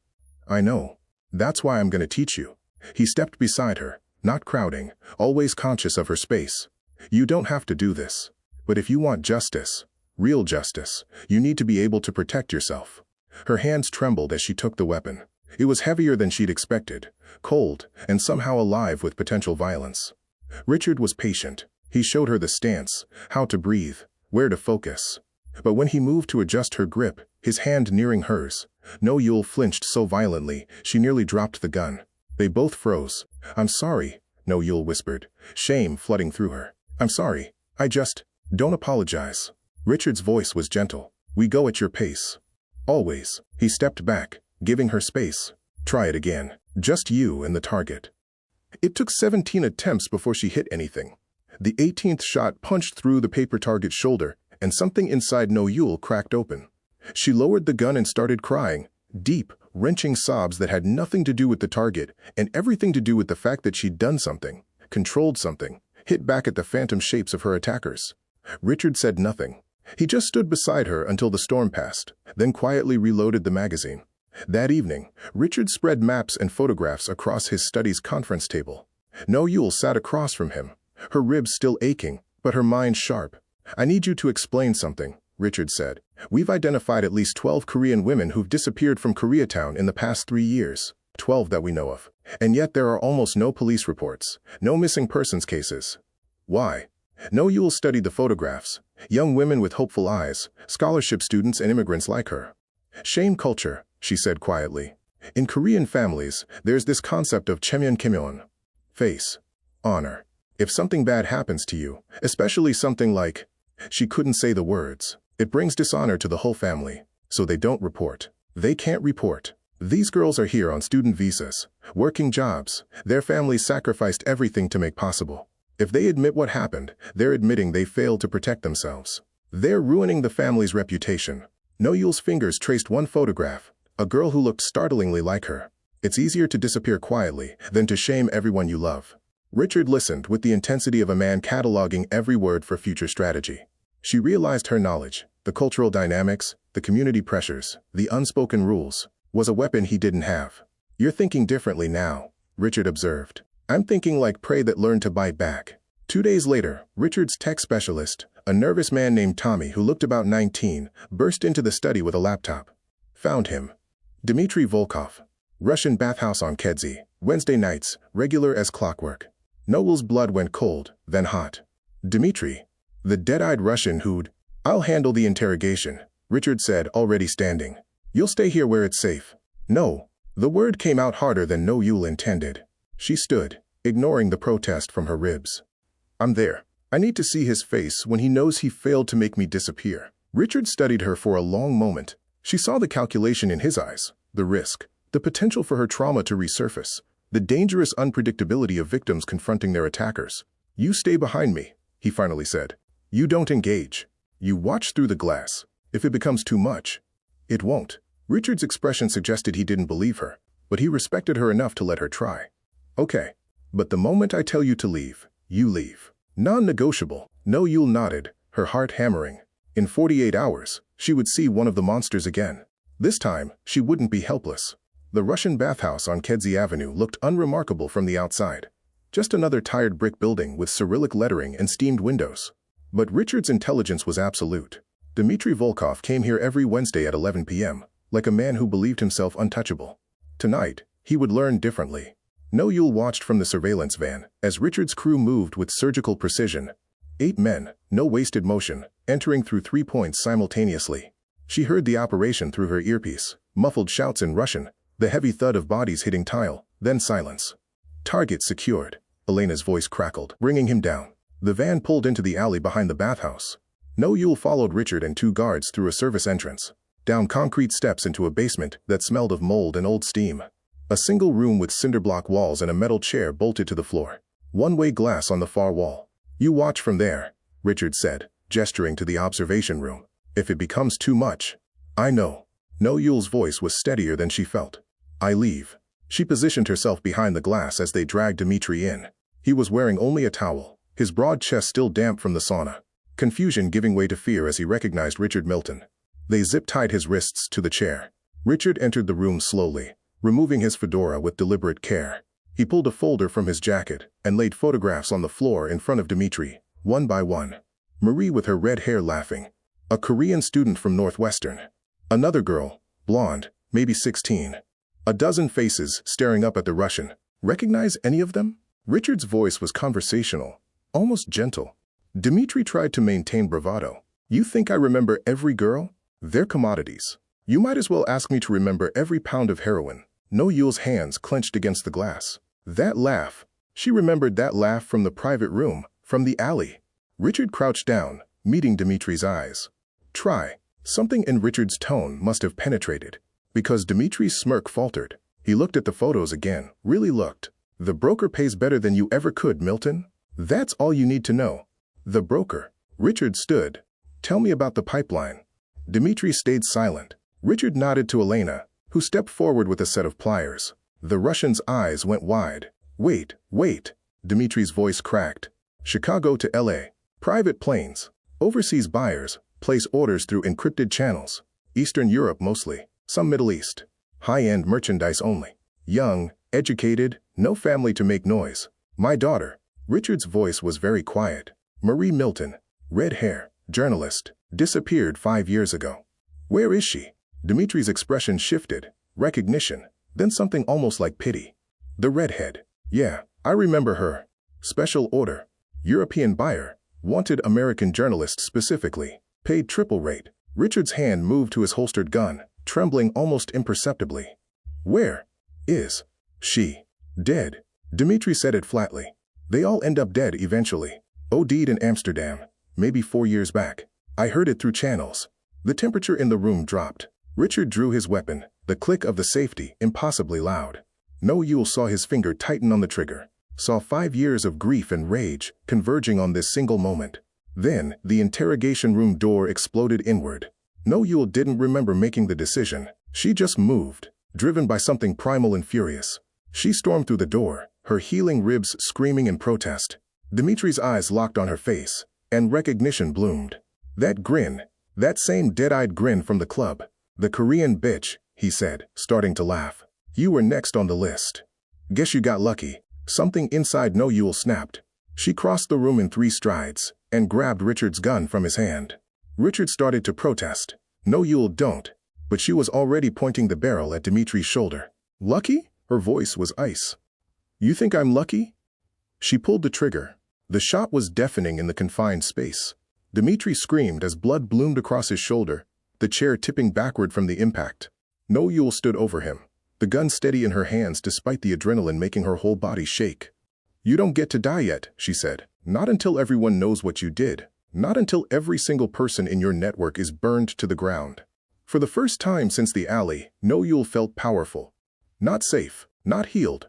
"I know. That's why I'm going to teach you." He stepped beside her, not crowding, always conscious of her space. "You don't have to do this. But if you want justice, real justice, you need to be able to protect yourself." Her hands trembled as she took the weapon. It was heavier than she'd expected, cold, and somehow alive with potential violence. Richard was patient. He showed her the stance, how to breathe, where to focus. But when he moved to adjust her grip, his hand nearing hers, No Yule flinched so violently she nearly dropped the gun. They both froze. "I'm sorry," No Yule whispered, shame flooding through her. "I'm sorry. Don't apologize." Richard's voice was gentle. "We go at your pace. Always." He stepped back, giving her space. "Try it again. Just you and the target." It took 17 attempts before she hit anything. The 18th shot punched through the paper target's shoulder, and something inside No Yule cracked open. She lowered the gun and started crying, deep, wrenching sobs that had nothing to do with the target and everything to do with the fact that she'd done something, controlled something, hit back at the phantom shapes of her attackers. Richard said nothing. He just stood beside her until the storm passed, then quietly reloaded the magazine. That evening, Richard spread maps and photographs across his study's conference table. No Yule sat across from him, her ribs still aching, but her mind sharp. "I need you to explain something," Richard said. "We've identified at least 12 Korean women who've disappeared from Koreatown in the past 3 years, 12 that we know of. And yet there are almost no police reports, no missing persons cases. Why?" No Yule studied the photographs. Young women with hopeful eyes, scholarship students and immigrants like her. "Shame culture," she said quietly. "In Korean families, there's this concept of chemyeon kimyeon, face, honor. If something bad happens to you, especially something like..." She couldn't say the words. "It brings dishonor to the whole family, so they don't report." They can't report. These girls are here on student visas, working jobs. Their families sacrificed everything to make possible. If they admit what happened, they're admitting they failed to protect themselves. They're ruining the family's reputation. No Yule's fingers traced one photograph, a girl who looked startlingly like her. It's easier to disappear quietly than to shame everyone you love. Richard listened with the intensity of a man cataloging every word for future strategy. She realized her knowledge, the cultural dynamics, the community pressures, the unspoken rules, was a weapon he didn't have. "You're thinking differently now," Richard observed. "I'm thinking like prey that learned to bite back." 2 days later, Richard's tech specialist, a nervous man named Tommy who looked about 19, burst into the study with a laptop. Found him. Dmitry Volkov. Russian bathhouse on Kedzie, Wednesday nights, regular as clockwork. Noel's blood went cold, then hot. "Dmitry, the dead-eyed Russian who'd..." "I'll handle the interrogation," Richard said, already standing. "You'll stay here where it's safe." "No." The word came out harder than No Yule intended. She stood, ignoring the protest from her ribs. "I'm there. I need to see his face when he knows he failed to make me disappear." Richard studied her for a long moment. She saw the calculation in his eyes, the risk, the potential for her trauma to resurface, the dangerous unpredictability of victims confronting their attackers. "You stay behind me," he finally said. "You don't engage. You watch through the glass." If it becomes too much, it won't. Richard's expression suggested he didn't believe her, but he respected her enough to let her try. Okay. But the moment I tell you to leave, you leave. Non-negotiable. No, Yule nodded, her heart hammering. In 48 hours, she would see one of the monsters again. This time, she wouldn't be helpless. The Russian bathhouse on Kedzie Avenue looked unremarkable from the outside. Just another tired brick building with Cyrillic lettering and steamed windows. But Richard's intelligence was absolute. Dmitry Volkov came here every Wednesday at 11 p.m., like a man who believed himself untouchable. Tonight, he would learn differently. No, Yule watched from the surveillance van as Richard's crew moved with surgical precision. 8 men, no wasted motion, entering through 3 points simultaneously. She heard the operation through her earpiece, muffled shouts in Russian, the heavy thud of bodies hitting tile, then silence. Target secured. Elena's voice crackled, bringing him down. The van pulled into the alley behind the bathhouse. No, Yule followed Richard and 2 guards through a service entrance, down concrete steps into a basement that smelled of mold and old steam. A single room with cinderblock walls and a metal chair bolted to the floor. One-way glass on the far wall. You watch from there, Richard said, gesturing to the observation room. If it becomes too much. I know. No, Yule's voice was steadier than she felt. I leave. She positioned herself behind the glass as they dragged Dmitry in. He was wearing only a towel, his broad chest still damp from the sauna. Confusion giving way to fear as he recognized Richard Milton. They zip-tied his wrists to the chair. Richard entered the room slowly, removing his fedora with deliberate care. He pulled a folder from his jacket and laid photographs on the floor in front of Dmitry, one by one. Marie with her red hair laughing. A Korean student from Northwestern. Another girl, blonde, maybe 16. A dozen faces staring up at the Russian. Recognize any of them? Richard's voice was conversational, almost gentle. Dmitry tried to maintain bravado. You think I remember every girl? They're commodities. You might as well ask me to remember every pound of heroin. No, Yule's hands clenched against the glass. That laugh. She remembered that laugh from the private room, from the alley. Richard crouched down, meeting Dmitry's eyes. Try. Something in Richard's tone must have penetrated, because Dmitry's smirk faltered. He looked at the photos again, really looked. The broker pays better than you ever could, Milton. That's all you need to know. The broker. Richard stood. Tell me about the pipeline. Dmitry stayed silent. Richard nodded to Elena, who stepped forward with a set of pliers. The Russian's eyes went wide. Wait. Dmitry's voice cracked. Chicago to LA. Private planes. Overseas buyers place orders through encrypted channels. Eastern Europe mostly. Some Middle East. High-end merchandise only. Young, educated, no family to make noise. My daughter. Richard's voice was very quiet. Marie Milton. Red hair. Journalist. Disappeared 5 years ago. Where is she? Dmitry's expression shifted. Recognition. Then something almost like pity. The redhead. Yeah, I remember her. Special order. European buyer. Wanted American journalist specifically. Paid triple rate. Richard's hand moved to his holstered gun, trembling almost imperceptibly. Where is she? Dead. Dmitry said it flatly. They all end up dead eventually. OD'd in Amsterdam. Maybe 4 years back. I heard it through channels. The temperature in the room dropped. Richard drew his weapon, the click of the safety impossibly loud. No, Yule saw his finger tighten on the trigger. Saw 5 years of grief and rage converging on this single moment. Then, the interrogation room door exploded inward. No, Yule didn't remember making the decision. She just moved, driven by something primal and furious. She stormed through the door, her healing ribs screaming in protest. Dmitry's eyes locked on her face, and recognition bloomed. That grin, that same dead-eyed grin from the club. The Korean bitch, he said, starting to laugh. You were next on the list. Guess you got lucky. Something inside No Yule snapped. She crossed the room in 3 strides, and grabbed Richard's gun from his hand. Richard started to protest. No, Yule, don't. But she was already pointing the barrel at Dmitry's shoulder. Lucky? Her voice was ice. You think I'm lucky? She pulled the trigger. The shot was deafening in the confined space. Dmitry screamed as blood bloomed across his shoulder, the chair tipping backward from the impact. No, Yule stood over him, the gun steady in her hands despite the adrenaline making her whole body shake. You don't get to die yet, she said. Not until everyone knows what you did. Not until every single person in your network is burned to the ground. For the first time since the alley, No Yule felt powerful. Not safe, not healed,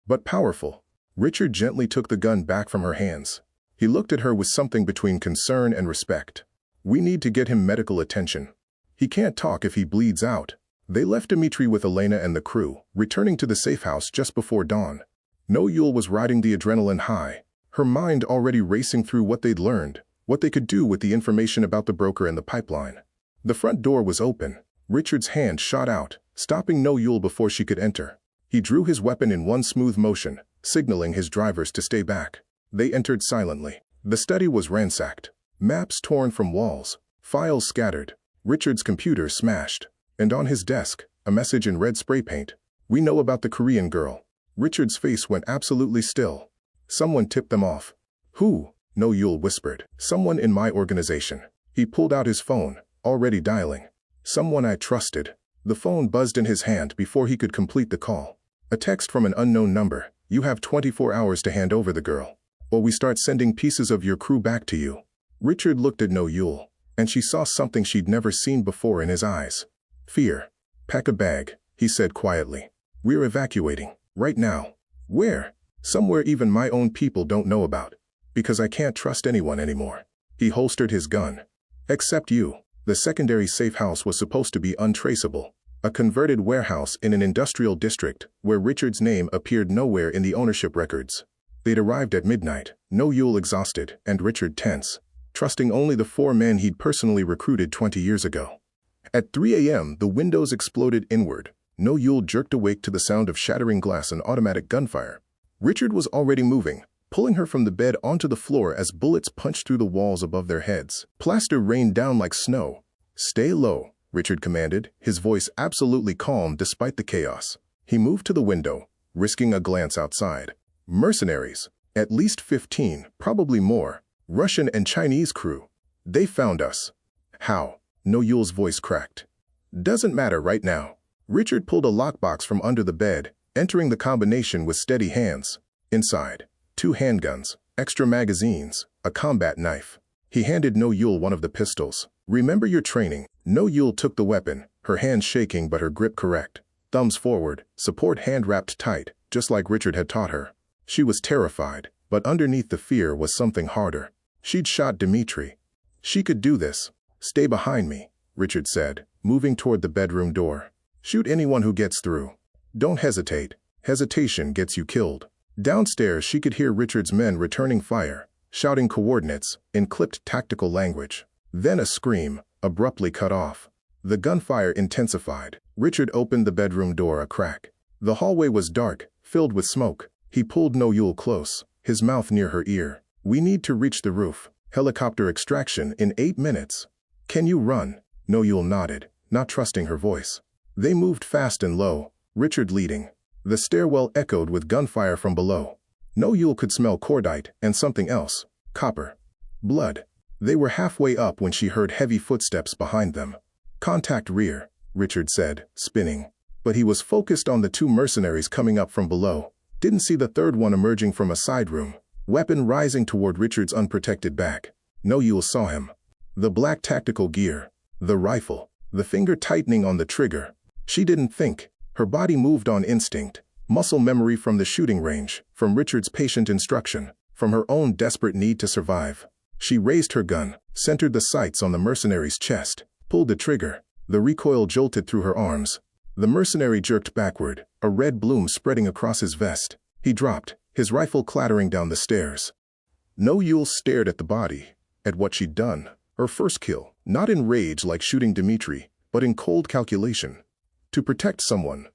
but powerful. Richard gently took the gun back from her hands. He looked at her with something between concern and respect. We need to get him medical attention. He can't talk if he bleeds out. They left Dimitri with Elena and the crew, returning to the safe house just before dawn. No Yule was riding the adrenaline high, her mind already racing through what they'd learned, what they could do with the information about the broker and the pipeline. The front door was open. Richard's hand shot out, stopping No Yule before she could enter. He drew his weapon in one smooth motion, signaling his drivers to stay back. They entered silently. The study was ransacked. Maps torn from walls, files scattered, Richard's computer smashed. And on his desk, a message in red spray paint. "We know about the Korean girl." Richard's face went absolutely still. Someone tipped them off. "Who?" No Yule whispered. "Someone in my organization." He pulled out his phone, already dialing. "Someone I trusted." The phone buzzed in his hand before he could complete the call. A text from an unknown number. "You have 24 hours to hand over the girl, or we start sending pieces of your crew back to you." Richard looked at No Yule, and she saw something she'd never seen before in his eyes. Fear. "Pack a bag," he said quietly. "We're evacuating. Right now." "Where?" "Somewhere even my own people don't know about. Because I can't trust anyone anymore." He holstered his gun. "Except you." The secondary safe house was supposed to be untraceable. A converted warehouse in an industrial district where Richard's name appeared nowhere in the ownership records. They'd arrived at midnight, No Yule exhausted and Richard tense, trusting only the 4 men he'd personally recruited 20 years ago. At 3 a.m., the windows exploded inward. No Yule jerked awake to the sound of shattering glass and automatic gunfire. Richard was already moving, pulling her from the bed onto the floor as bullets punched through the walls above their heads. Plaster rained down like snow. "Stay low," Richard commanded, his voice absolutely calm despite the chaos. He moved to the window, risking a glance outside. Mercenaries. At least 15, probably more. Russian and Chinese crew. "They found us." "How?" No Yule's voice cracked. "Doesn't matter right now." Richard pulled a lockbox from under the bed, entering the combination with steady hands. Inside, 2 handguns, extra magazines, a combat knife. He handed No Yule one of the pistols. "Remember your training." No Yule took the weapon, her hand shaking but her grip correct. Thumbs forward, support hand wrapped tight, just like Richard had taught her. She was terrified, but underneath the fear was something harder. She'd shot Dimitri. She could do this. "Stay behind me," Richard said, moving toward the bedroom door. "Shoot anyone who gets through. Don't hesitate. Hesitation gets you killed." Downstairs she could hear Richard's men returning fire, shouting coordinates in clipped tactical language. Then a scream, abruptly cut off. The gunfire intensified. Richard opened the bedroom door a crack. The hallway was dark, filled with smoke. He pulled No Yule close, his mouth near her ear. "We need to reach the roof. Helicopter extraction in 8 minutes. Can you run?" No Yule nodded, not trusting her voice. They moved fast and low, Richard leading. The stairwell echoed with gunfire from below. No Yule could smell cordite and something else. Copper. Blood. They were halfway up when she heard heavy footsteps behind them. "Contact rear," Richard said, spinning. But he was focused on the 2 mercenaries coming up from below. Didn't see the third one emerging from a side room, weapon rising toward Richard's unprotected back. No Yule saw him. The black tactical gear, the rifle, the finger tightening on the trigger. She didn't think. Her body moved on instinct, muscle memory from the shooting range, from Richard's patient instruction, from her own desperate need to survive. She raised her gun, centered the sights on the mercenary's chest, pulled the trigger. The recoil jolted through her arms. The mercenary jerked backward, a red bloom spreading across his vest. He dropped, his rifle clattering down the stairs. No Yule stared at the body, at what she'd done. Her first kill, not in rage like shooting Dimitri, but in cold calculation. To protect someone.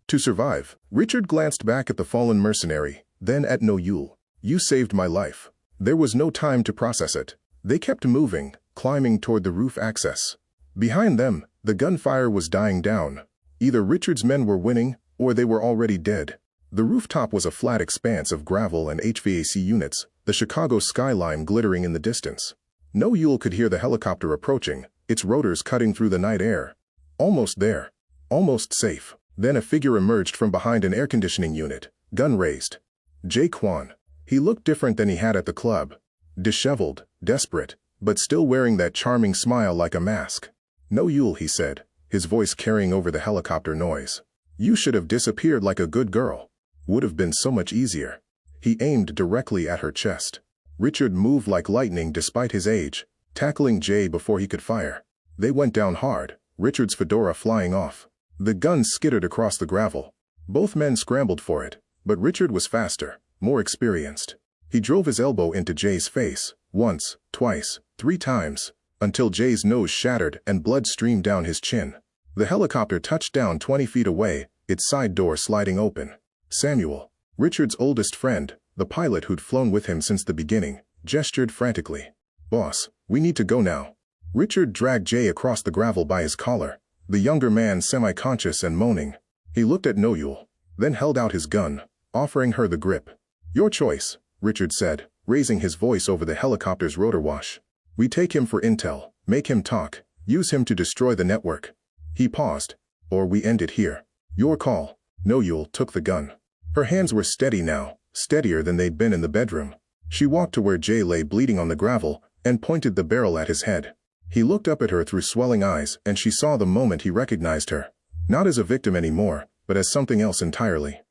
To survive. Richard glanced back at the fallen mercenary, then at No Yule. "You saved my life." There was no time to process it. They kept moving, climbing toward the roof access. Behind them, the gunfire was dying down. Either Richard's men were winning, or they were already dead. The rooftop was a flat expanse of gravel and HVAC units, the Chicago skyline glittering in the distance. No Yule could hear the helicopter approaching, its rotors cutting through the night air. Almost there. Almost safe. Then a figure emerged from behind an air conditioning unit, gun raised. Jay Kwan. He looked different than he had at the club. Disheveled, desperate, but still wearing that charming smile like a mask. "No Yule," he said, his voice carrying over the helicopter noise. "You should have disappeared like a good girl. Would have been so much easier." He aimed directly at her chest. Richard moved like lightning despite his age, tackling Jay before he could fire. They went down hard, Richard's fedora flying off. The gun skittered across the gravel. Both men scrambled for it, but Richard was faster, more experienced. He drove his elbow into Jay's face, once, twice, 3 times, until Jay's nose shattered and blood streamed down his chin. The helicopter touched down 20 feet away, its side door sliding open. Samuel, Richard's oldest friend, the pilot who'd flown with him since the beginning, gestured frantically. "Boss, we need to go now." Richard dragged Jay across the gravel by his collar, the younger man semi-conscious and moaning. He looked at Noyul, then held out his gun, offering her the grip. "Your choice," Richard said, raising his voice over the helicopter's rotor wash. "We take him for intel, make him talk, use him to destroy the network." He paused. "Or we end it here. Your call." Noyul took the gun. Her hands were steady now, steadier than they'd been in the bedroom. She walked to where Jay lay bleeding on the gravel and pointed the barrel at his head. He looked up at her through swelling eyes, and she saw the moment he recognized her. Not as a victim anymore, but as something else entirely.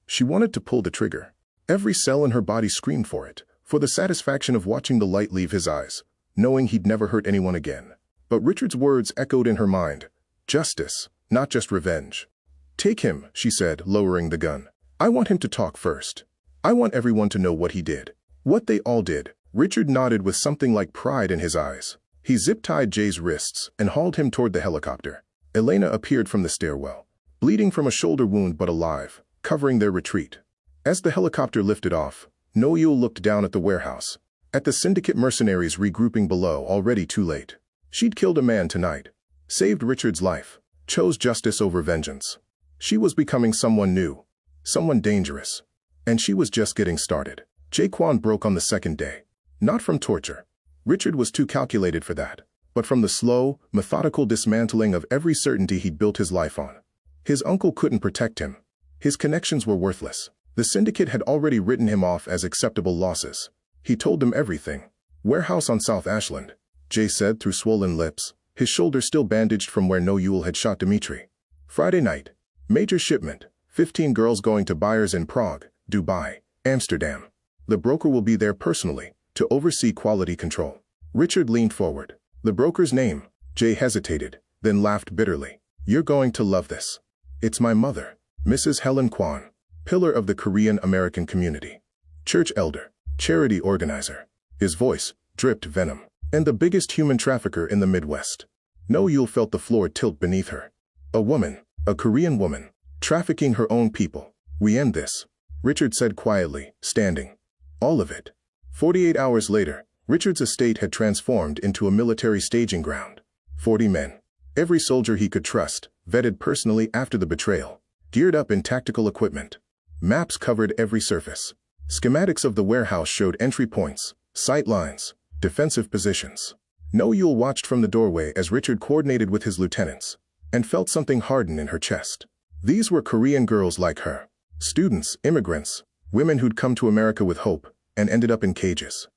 She wanted to pull the trigger. Every cell in her body screamed for it, for the satisfaction of watching the light leave his eyes, knowing he'd never hurt anyone again. But Richard's words echoed in her mind. Justice, not just revenge. "Take him," she said, lowering the gun. "I want him to talk first. I want everyone to know what he did. What they all did." Richard nodded with something like pride in his eyes. He zip-tied Jay's wrists and hauled him toward the helicopter. Elena appeared from the stairwell, bleeding from a shoulder wound but alive, covering their retreat. As the helicopter lifted off, Noyul looked down at the warehouse, at the syndicate mercenaries regrouping below, already too late. She'd killed a man tonight, saved Richard's life, chose justice over vengeance. She was becoming someone new, someone dangerous, and she was just getting started. Jaquan broke on the second day. Not from torture. Richard was too calculated for that, but from the slow, methodical dismantling of every certainty he'd built his life on. His uncle couldn't protect him. His connections were worthless. The syndicate had already written him off as acceptable losses. He told them everything. "Warehouse on South Ashland," Jay said through swollen lips, his shoulder still bandaged from where Noyul had shot Dmitri. "Friday night. Major shipment. 15 girls going to buyers in Prague, Dubai, Amsterdam. The broker will be there personally, to oversee quality control." Richard leaned forward. "The broker's name?" Jay hesitated, then laughed bitterly. "You're going to love this. It's my mother, Mrs. Helen Kwan, pillar of the Korean-American community. Church elder, charity organizer." His voice dripped venom. "And the biggest human trafficker in the Midwest." Noyul felt the floor tilt beneath her. A woman, a Korean woman, trafficking her own people. "We end this," Richard said quietly, standing. "All of it." 48 hours later, Richard's estate had transformed into a military staging ground. 40 men. Every soldier he could trust, vetted personally after the betrayal, geared up in tactical equipment. Maps covered every surface. Schematics of the warehouse showed entry points, sight lines, defensive positions. Noyul watched from the doorway as Richard coordinated with his lieutenants, and felt something harden in her chest. These were Korean girls like her. Students, immigrants, women who'd come to America with hope, and ended up in cages.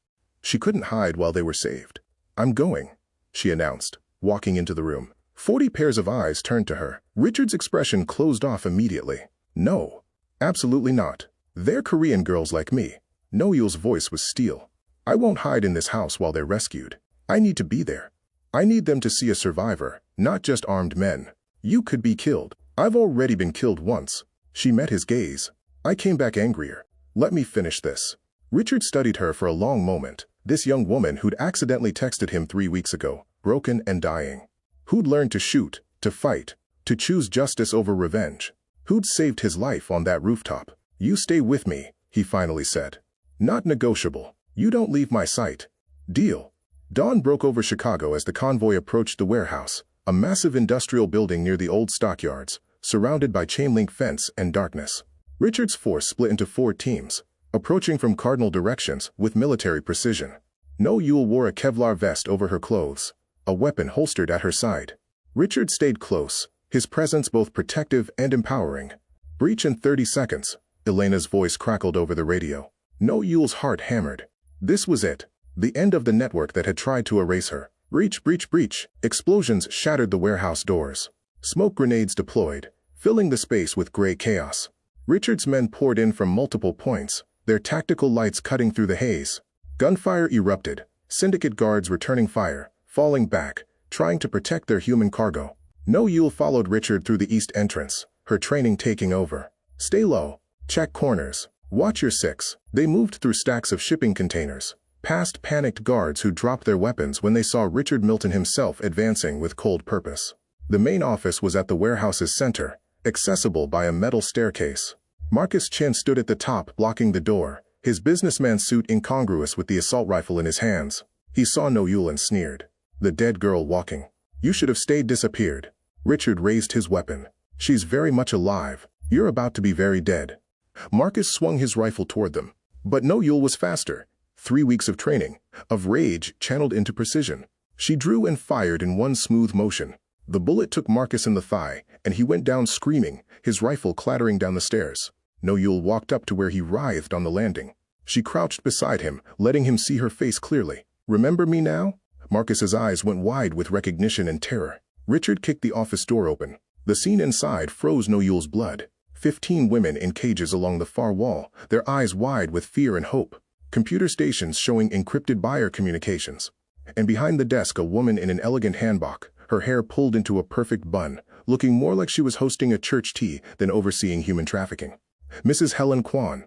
She couldn't hide while they were saved. "I'm going," she announced, walking into the room. 40 pairs of eyes turned to her. Richard's expression closed off immediately. "No, absolutely not. They're Korean girls like me." Noyul's voice was steel. "I won't hide in this house while they're rescued. I need to be there. I need them to see a survivor, not just armed men. You could be killed. I've already been killed once." She met his gaze. "I came back angrier. Let me finish this." Richard studied her for a long moment, this young woman who'd accidentally texted him 3 weeks ago, broken and dying. Who'd learned to shoot, to fight, to choose justice over revenge. Who'd saved his life on that rooftop. "You stay with me," he finally said. "Not negotiable. You don't leave my sight. Deal." Dawn broke over Chicago as the convoy approached the warehouse, a massive industrial building near the old stockyards, surrounded by chain-link fence and darkness. Richard's force split into 4 teams, approaching from cardinal directions with military precision. Noyul wore a Kevlar vest over her clothes, a weapon holstered at her side. Richard stayed close, his presence both protective and empowering. "Breach in 30 seconds, Elena's voice crackled over the radio. Noyul's heart hammered. This was it, the end of the network that had tried to erase her. "Breach, breach, breach." Explosions shattered the warehouse doors. Smoke grenades deployed, filling the space with gray chaos. Richard's men poured in from multiple points, their tactical lights cutting through the haze. Gunfire erupted, syndicate guards returning fire, falling back, trying to protect their human cargo. No Yule followed Richard through the east entrance, her training taking over. Stay low. Check corners. Watch your six. They moved through stacks of shipping containers, past panicked guards who dropped their weapons when they saw Richard Milton himself advancing with cold purpose. The main office was at the warehouse's center, accessible by a metal staircase. Marcus Chin stood at the top, blocking the door, his businessman suit incongruous with the assault rifle in his hands. He saw No Yule and sneered. The dead girl walking. You should have stayed disappeared. Richard raised his weapon. She's very much alive. You're about to be very dead. Marcus swung his rifle toward them. But No Yule was faster. 3 weeks of training, of rage channeled into precision. She drew and fired in one smooth motion. The bullet took Marcus in the thigh, and he went down screaming, his rifle clattering down the stairs. No Yule walked up to where he writhed on the landing. She crouched beside him, letting him see her face clearly. Remember me now? Marcus's eyes went wide with recognition and terror. Richard kicked the office door open. The scene inside froze No Yule's blood. 15 women in cages along the far wall, their eyes wide with fear and hope. Computer stations showing encrypted buyer communications. And behind the desk a woman in an elegant hanbok, her hair pulled into a perfect bun, looking more like she was hosting a church tea than overseeing human trafficking. Mrs. Helen Kwan,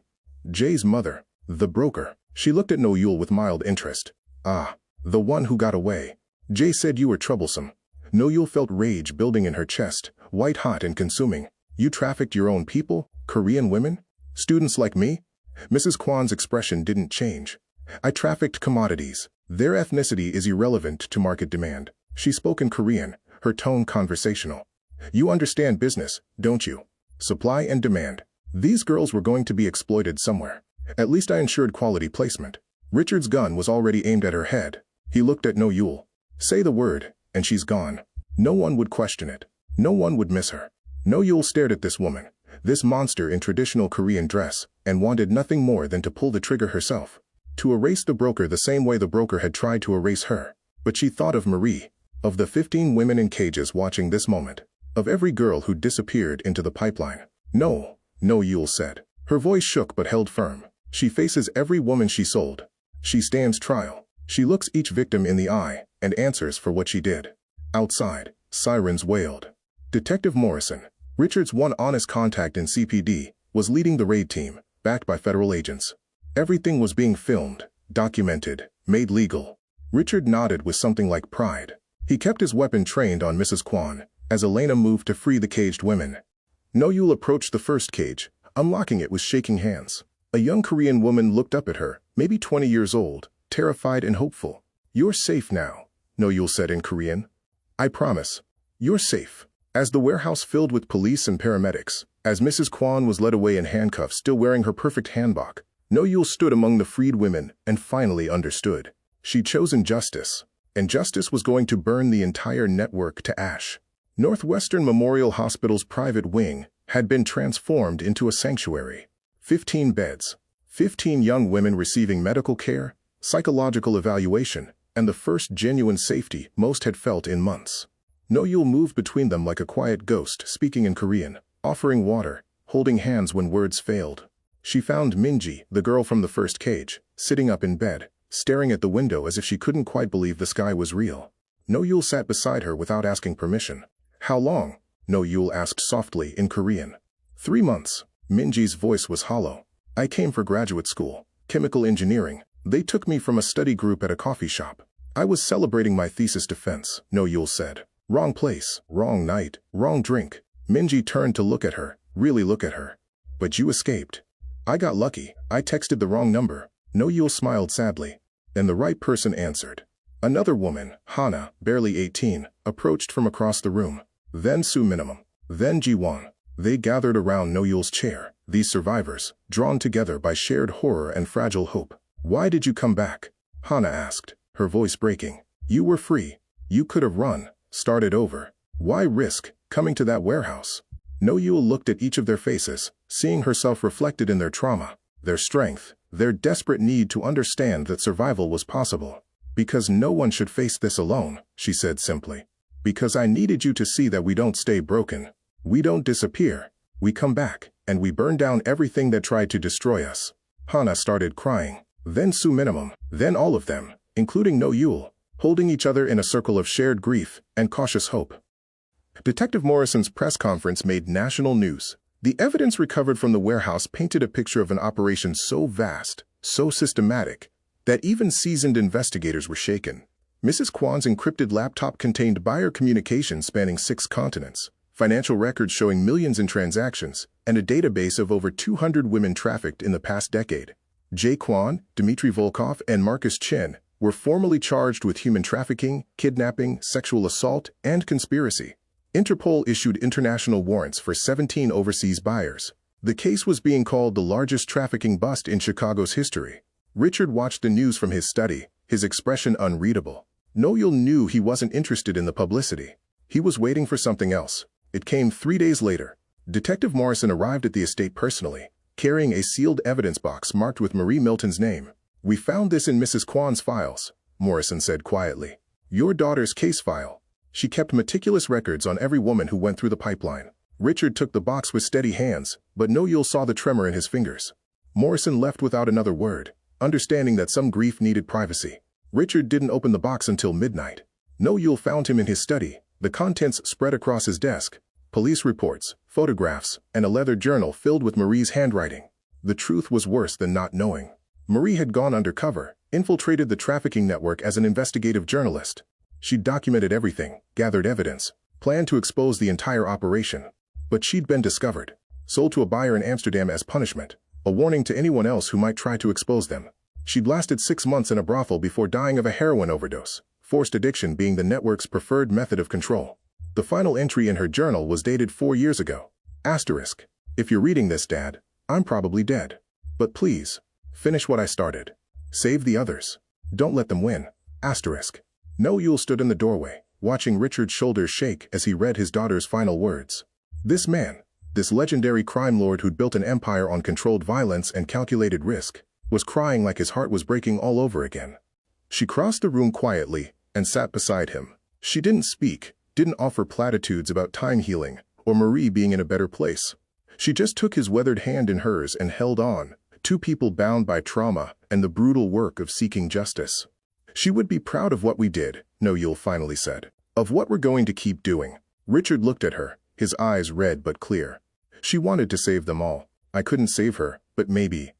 Jay's mother, the broker. She looked at No Yule with mild interest. Ah, the one who got away. Jay said you were troublesome. No Yule felt rage building in her chest, white hot and consuming. You trafficked your own people, Korean women? Students like me? Mrs. Kwan's expression didn't change. I trafficked commodities. Their ethnicity is irrelevant to market demand. She spoke in Korean, her tone conversational. You understand business, don't you? Supply and demand. These girls were going to be exploited somewhere. At least I ensured quality placement. Richard's gun was already aimed at her head. He looked at No Yule. Say the word, and she's gone. No one would question it. No one would miss her. No Yule stared at this woman, this monster in traditional Korean dress, and wanted nothing more than to pull the trigger herself. To erase the broker the same way the broker had tried to erase her. But she thought of Marie, of the 15 women in cages watching this moment, of every girl who disappeared into the pipeline. No, No Yule said. Her voice shook but held firm. She faces every woman she sold. She stands trial. She looks each victim in the eye and answers for what she did. Outside, sirens wailed. Detective Morrison, Richard's one honest contact in CPD, was leading the raid team, backed by federal agents. Everything was being filmed, documented, made legal. Richard nodded with something like pride. He kept his weapon trained on Mrs. Kwan, as Elena moved to free the caged women. No Yule approached the first cage, unlocking it with shaking hands. A young Korean woman looked up at her, maybe 20 years old, terrified and hopeful. You're safe now, No Yule said in Korean. I promise. You're safe. As the warehouse filled with police and paramedics, as Mrs. Kwan was led away in handcuffs still wearing her perfect hanbok, No Yule stood among the freed women and finally understood. She'd chosen justice, and justice was going to burn the entire network to ash. Northwestern Memorial Hospital's private wing had been transformed into a sanctuary. 15 beds, 15 young women receiving medical care, psychological evaluation, and the first genuine safety most had felt in months. No Yule moved between them like a quiet ghost, speaking in Korean, offering water, holding hands when words failed. She found Minji, the girl from the first cage, sitting up in bed, staring at the window as if she couldn't quite believe the sky was real. No Yule sat beside her without asking permission. How long? No Yule asked softly in Korean. 3 months. Minji's voice was hollow. I came for graduate school, chemical engineering. They took me from a study group at a coffee shop. I was celebrating my thesis defense, No Yule said. Wrong place, wrong night, wrong drink. Minji turned to look at her, really look at her. But you escaped. I got lucky. I texted the wrong number. No Yule smiled sadly. And the right person answered. Another woman, Hana, barely 18, approached from across the room. Then Su Minimum. Then Ji-won. They gathered around No Yule's chair, these survivors, drawn together by shared horror and fragile hope. Why did you come back? Hana asked, her voice breaking. You were free. You could have run, started over. Why risk coming to that warehouse? No Yule looked at each of their faces, seeing herself reflected in their trauma, their strength, their desperate need to understand that survival was possible. Because no one should face this alone, she said simply. Because I needed you to see that we don't stay broken. We don't disappear. We come back, and we burn down everything that tried to destroy us. Hana started crying. Then Su Minimum. Then all of them, including No Yule, holding each other in a circle of shared grief and cautious hope. Detective Morrison's press conference made national news. The evidence recovered from the warehouse painted a picture of an operation so vast, so systematic, that even seasoned investigators were shaken. Mrs. Kwan's encrypted laptop contained buyer communications spanning 6 continents, financial records showing millions in transactions, and a database of over 200 women trafficked in the past decade. Jay Kwan, Dmitry Volkov, and Marcus Chen were formally charged with human trafficking, kidnapping, sexual assault, and conspiracy. Interpol issued international warrants for 17 overseas buyers. The case was being called the largest trafficking bust in Chicago's history. Richard watched the news from his study, his expression unreadable. Noel knew he wasn't interested in the publicity. He was waiting for something else. It came 3 days later. Detective Morrison arrived at the estate personally, carrying a sealed evidence box marked with Marie Milton's name. "We found this in Mrs. Kwan's files," Morrison said quietly. "Your daughter's case file. She kept meticulous records on every woman who went through the pipeline." Richard took the box with steady hands, but Noel saw the tremor in his fingers. Morrison left without another word, understanding that some grief needed privacy. Richard didn't open the box until midnight. Noel found him in his study, the contents spread across his desk. Police reports, photographs, and a leather journal filled with Marie's handwriting. The truth was worse than not knowing. Marie had gone undercover, infiltrated the trafficking network as an investigative journalist. She'd documented everything, gathered evidence, planned to expose the entire operation. But she'd been discovered, sold to a buyer in Amsterdam as punishment, a warning to anyone else who might try to expose them. She'd lasted 6 months in a brothel before dying of a heroin overdose, forced addiction being the network's preferred method of control. The final entry in her journal was dated 4 years ago. Asterisk. "If you're reading this, Dad, I'm probably dead. But please, finish what I started. Save the others. Don't let them win." Asterisk. Noel stood in the doorway, watching Richard's shoulders shake as he read his daughter's final words. This man, this legendary crime lord who'd built an empire on controlled violence and calculated risk, was crying like his heart was breaking all over again. She crossed the room quietly and sat beside him. She didn't speak, didn't offer platitudes about time healing or Marie being in a better place. She just took his weathered hand in hers and held on, 2 people bound by trauma and the brutal work of seeking justice. "She would be proud of what we did," Noel finally said. "Of what we're going to keep doing." Richard looked at her, his eyes red but clear. "She wanted to save them all. I couldn't save her, but maybe."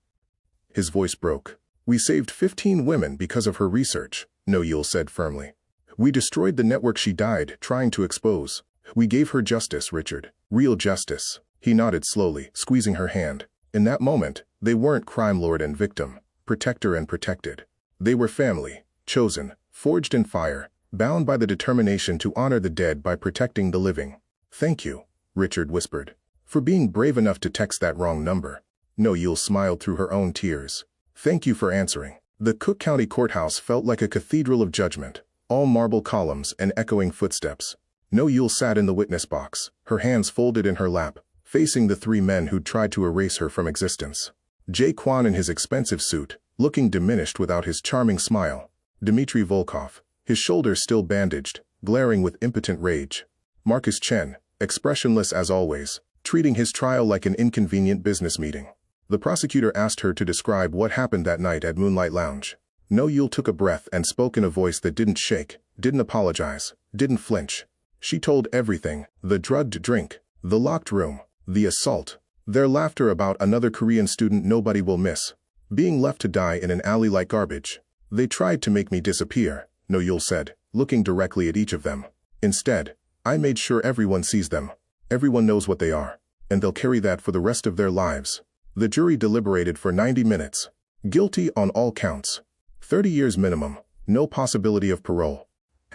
His voice broke. "We saved 15 women because of her research," Noel said firmly. "We destroyed the network she died trying to expose. We gave her justice, Richard. Real justice." He nodded slowly, squeezing her hand. In that moment, they weren't crime lord and victim, protector and protected. They were family, chosen, forged in fire, bound by the determination to honor the dead by protecting the living. "Thank you," Richard whispered, "for being brave enough to text that wrong number." Noel smiled through her own tears. "Thank you for answering." The Cook County Courthouse felt like a cathedral of judgment, all marble columns and echoing footsteps. Noel sat in the witness box, her hands folded in her lap, facing the 3 men who'd tried to erase her from existence. Jay Kwan in his expensive suit, looking diminished without his charming smile. Dmitry Volkov, his shoulders still bandaged, glaring with impotent rage. Marcus Chen, expressionless as always, treating his trial like an inconvenient business meeting. The prosecutor asked her to describe what happened that night at Moonlight Lounge. Noel took a breath and spoke in a voice that didn't shake, didn't apologize, didn't flinch. She told everything: the drugged drink, the locked room, the assault, their laughter about another Korean student nobody will miss, being left to die in an alley like garbage. "They tried to make me disappear," Noel said, looking directly at each of them. "Instead, I made sure everyone sees them. Everyone knows what they are, and they'll carry that for the rest of their lives." The jury deliberated for 90 minutes. Guilty on all counts. 30 years minimum, no possibility of parole.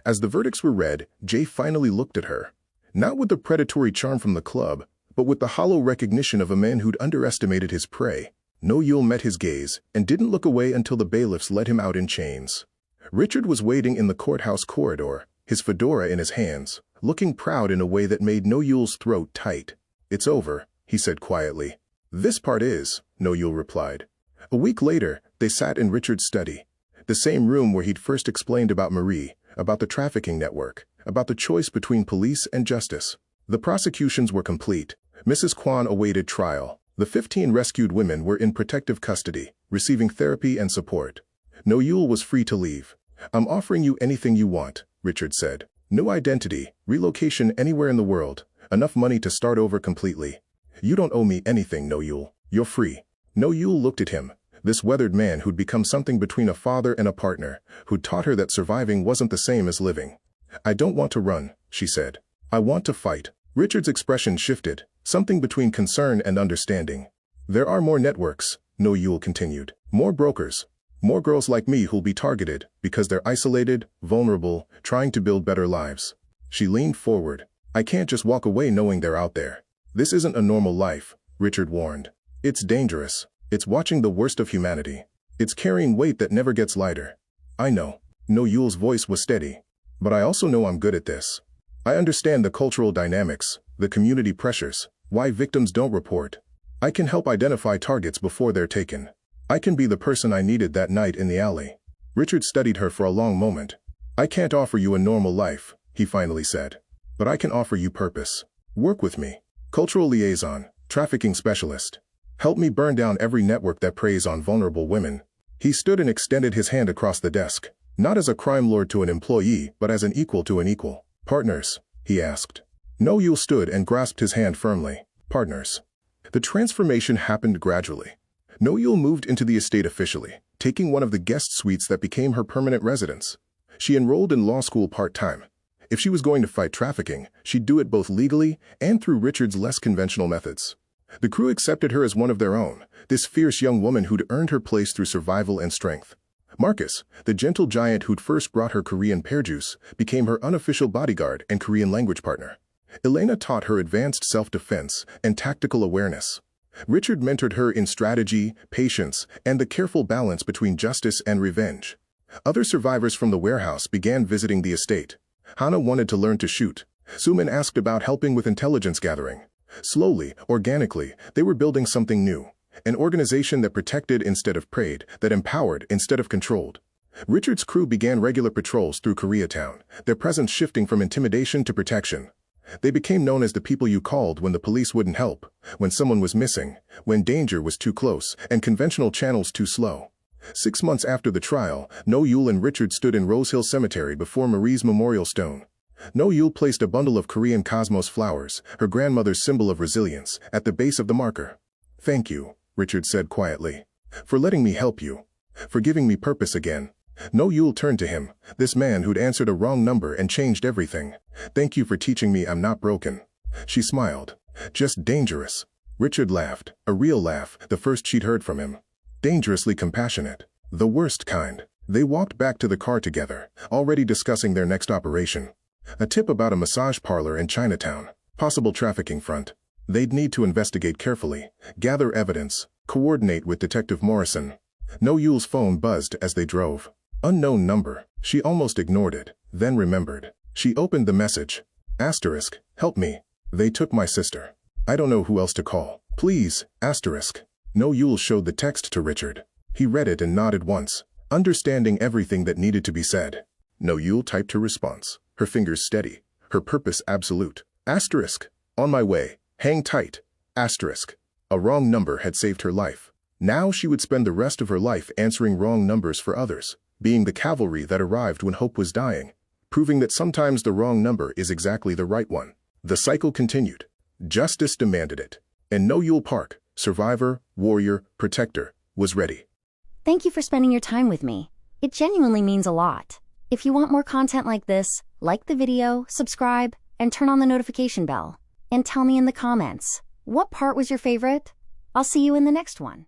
As the verdicts were read, Jay finally looked at her. Not with the predatory charm from the club, but with the hollow recognition of a man who'd underestimated his prey. Noel met his gaze and didn't look away until the bailiffs let him out in chains. Richard was waiting in the courthouse corridor, his fedora in his hands, looking proud in a way that made Noel's throat tight. "It's over," he said quietly. "This part is," Noel replied. A week later, they sat in Richard's study, the same room where he'd first explained about Marie, about the trafficking network, about the choice between police and justice. The prosecutions were complete. Mrs. Kwan awaited trial. The 15 rescued women were in protective custody, receiving therapy and support. Noel was free to leave. "I'm offering you anything you want," Richard said. New identity, relocation anywhere in the world, enough money to start over completely. You don't owe me anything, No Yul. You're free. No Yul looked at him, this weathered man who'd become something between a father and a partner, who'd taught her that surviving wasn't the same as living. I don't want to run, she said. I want to fight. Richard's expression shifted, something between concern and understanding. There are more networks, No Yul continued. More brokers. More girls like me who'll be targeted because they're isolated, vulnerable, trying to build better lives. She leaned forward. I can't just walk away knowing they're out there. This isn't a normal life, Richard warned. It's dangerous. It's watching the worst of humanity. It's carrying weight that never gets lighter. I know. No Yul's voice was steady. But I also know I'm good at this. I understand the cultural dynamics, the community pressures, why victims don't report. I can help identify targets before they're taken. I can be the person I needed that night in the alley. Richard studied her for a long moment. I can't offer you a normal life, he finally said. But I can offer you purpose. Work with me. Cultural liaison, trafficking specialist. Help me burn down every network that preys on vulnerable women. He stood and extended his hand across the desk, not as a crime lord to an employee, but as an equal to an equal. Partners, he asked. No Yul stood and grasped his hand firmly. Partners. The transformation happened gradually. No Yul moved into the estate officially, taking one of the guest suites that became her permanent residence. She enrolled in law school part-time. If she was going to fight trafficking, she'd do it both legally and through Richard's less conventional methods. The crew accepted her as one of their own, this fierce young woman who'd earned her place through survival and strength. Marcus, the gentle giant who'd first brought her Korean pear juice, became her unofficial bodyguard and Korean language partner. Elena taught her advanced self-defense and tactical awareness. Richard mentored her in strategy, patience, and the careful balance between justice and revenge. Other survivors from the warehouse began visiting the estate. Hana wanted to learn to shoot. Suman asked about helping with intelligence gathering. Slowly, organically, they were building something new. An organization that protected instead of preyed, that empowered instead of controlled. Richard's crew began regular patrols through Koreatown, their presence shifting from intimidation to protection. They became known as the people you called when the police wouldn't help, when someone was missing, when danger was too close and conventional channels too slow. 6 months after the trial, No Yul and Richard stood in Rose Hill Cemetery before Marie's memorial stone. No Yul placed a bundle of Korean cosmos flowers, her grandmother's symbol of resilience, at the base of the marker. Thank you, Richard said quietly, for letting me help you, for giving me purpose again. No Yul turned to him, this man who'd answered a wrong number and changed everything. Thank you for teaching me I'm not broken. She smiled. Just dangerous. Richard laughed, a real laugh, the first she'd heard from him. Dangerously compassionate. The worst kind. They walked back to the car together, already discussing their next operation. A tip about a massage parlor in Chinatown. Possible trafficking front. They'd need to investigate carefully, gather evidence, coordinate with Detective Morrison. No Yul's phone buzzed as they drove. Unknown number. She almost ignored it, then remembered. She opened the message. Asterisk, help me. They took my sister. I don't know who else to call. Please, asterisk. No Yul showed the text to Richard. He read it and nodded once, understanding everything that needed to be said. No Yul typed her response, her fingers steady, her purpose absolute. Asterisk, on my way, hang tight. Asterisk. A wrong number had saved her life. Now she would spend the rest of her life answering wrong numbers for others, being the cavalry that arrived when hope was dying, proving that sometimes the wrong number is exactly the right one. The cycle continued. Justice demanded it. And No Yul Park, survivor, warrior, protector, was ready. Thank you for spending your time with me. It genuinely means a lot. If you want more content like this, like the video, subscribe, and turn on the notification bell. And tell me in the comments, what part was your favorite? I'll see you in the next one.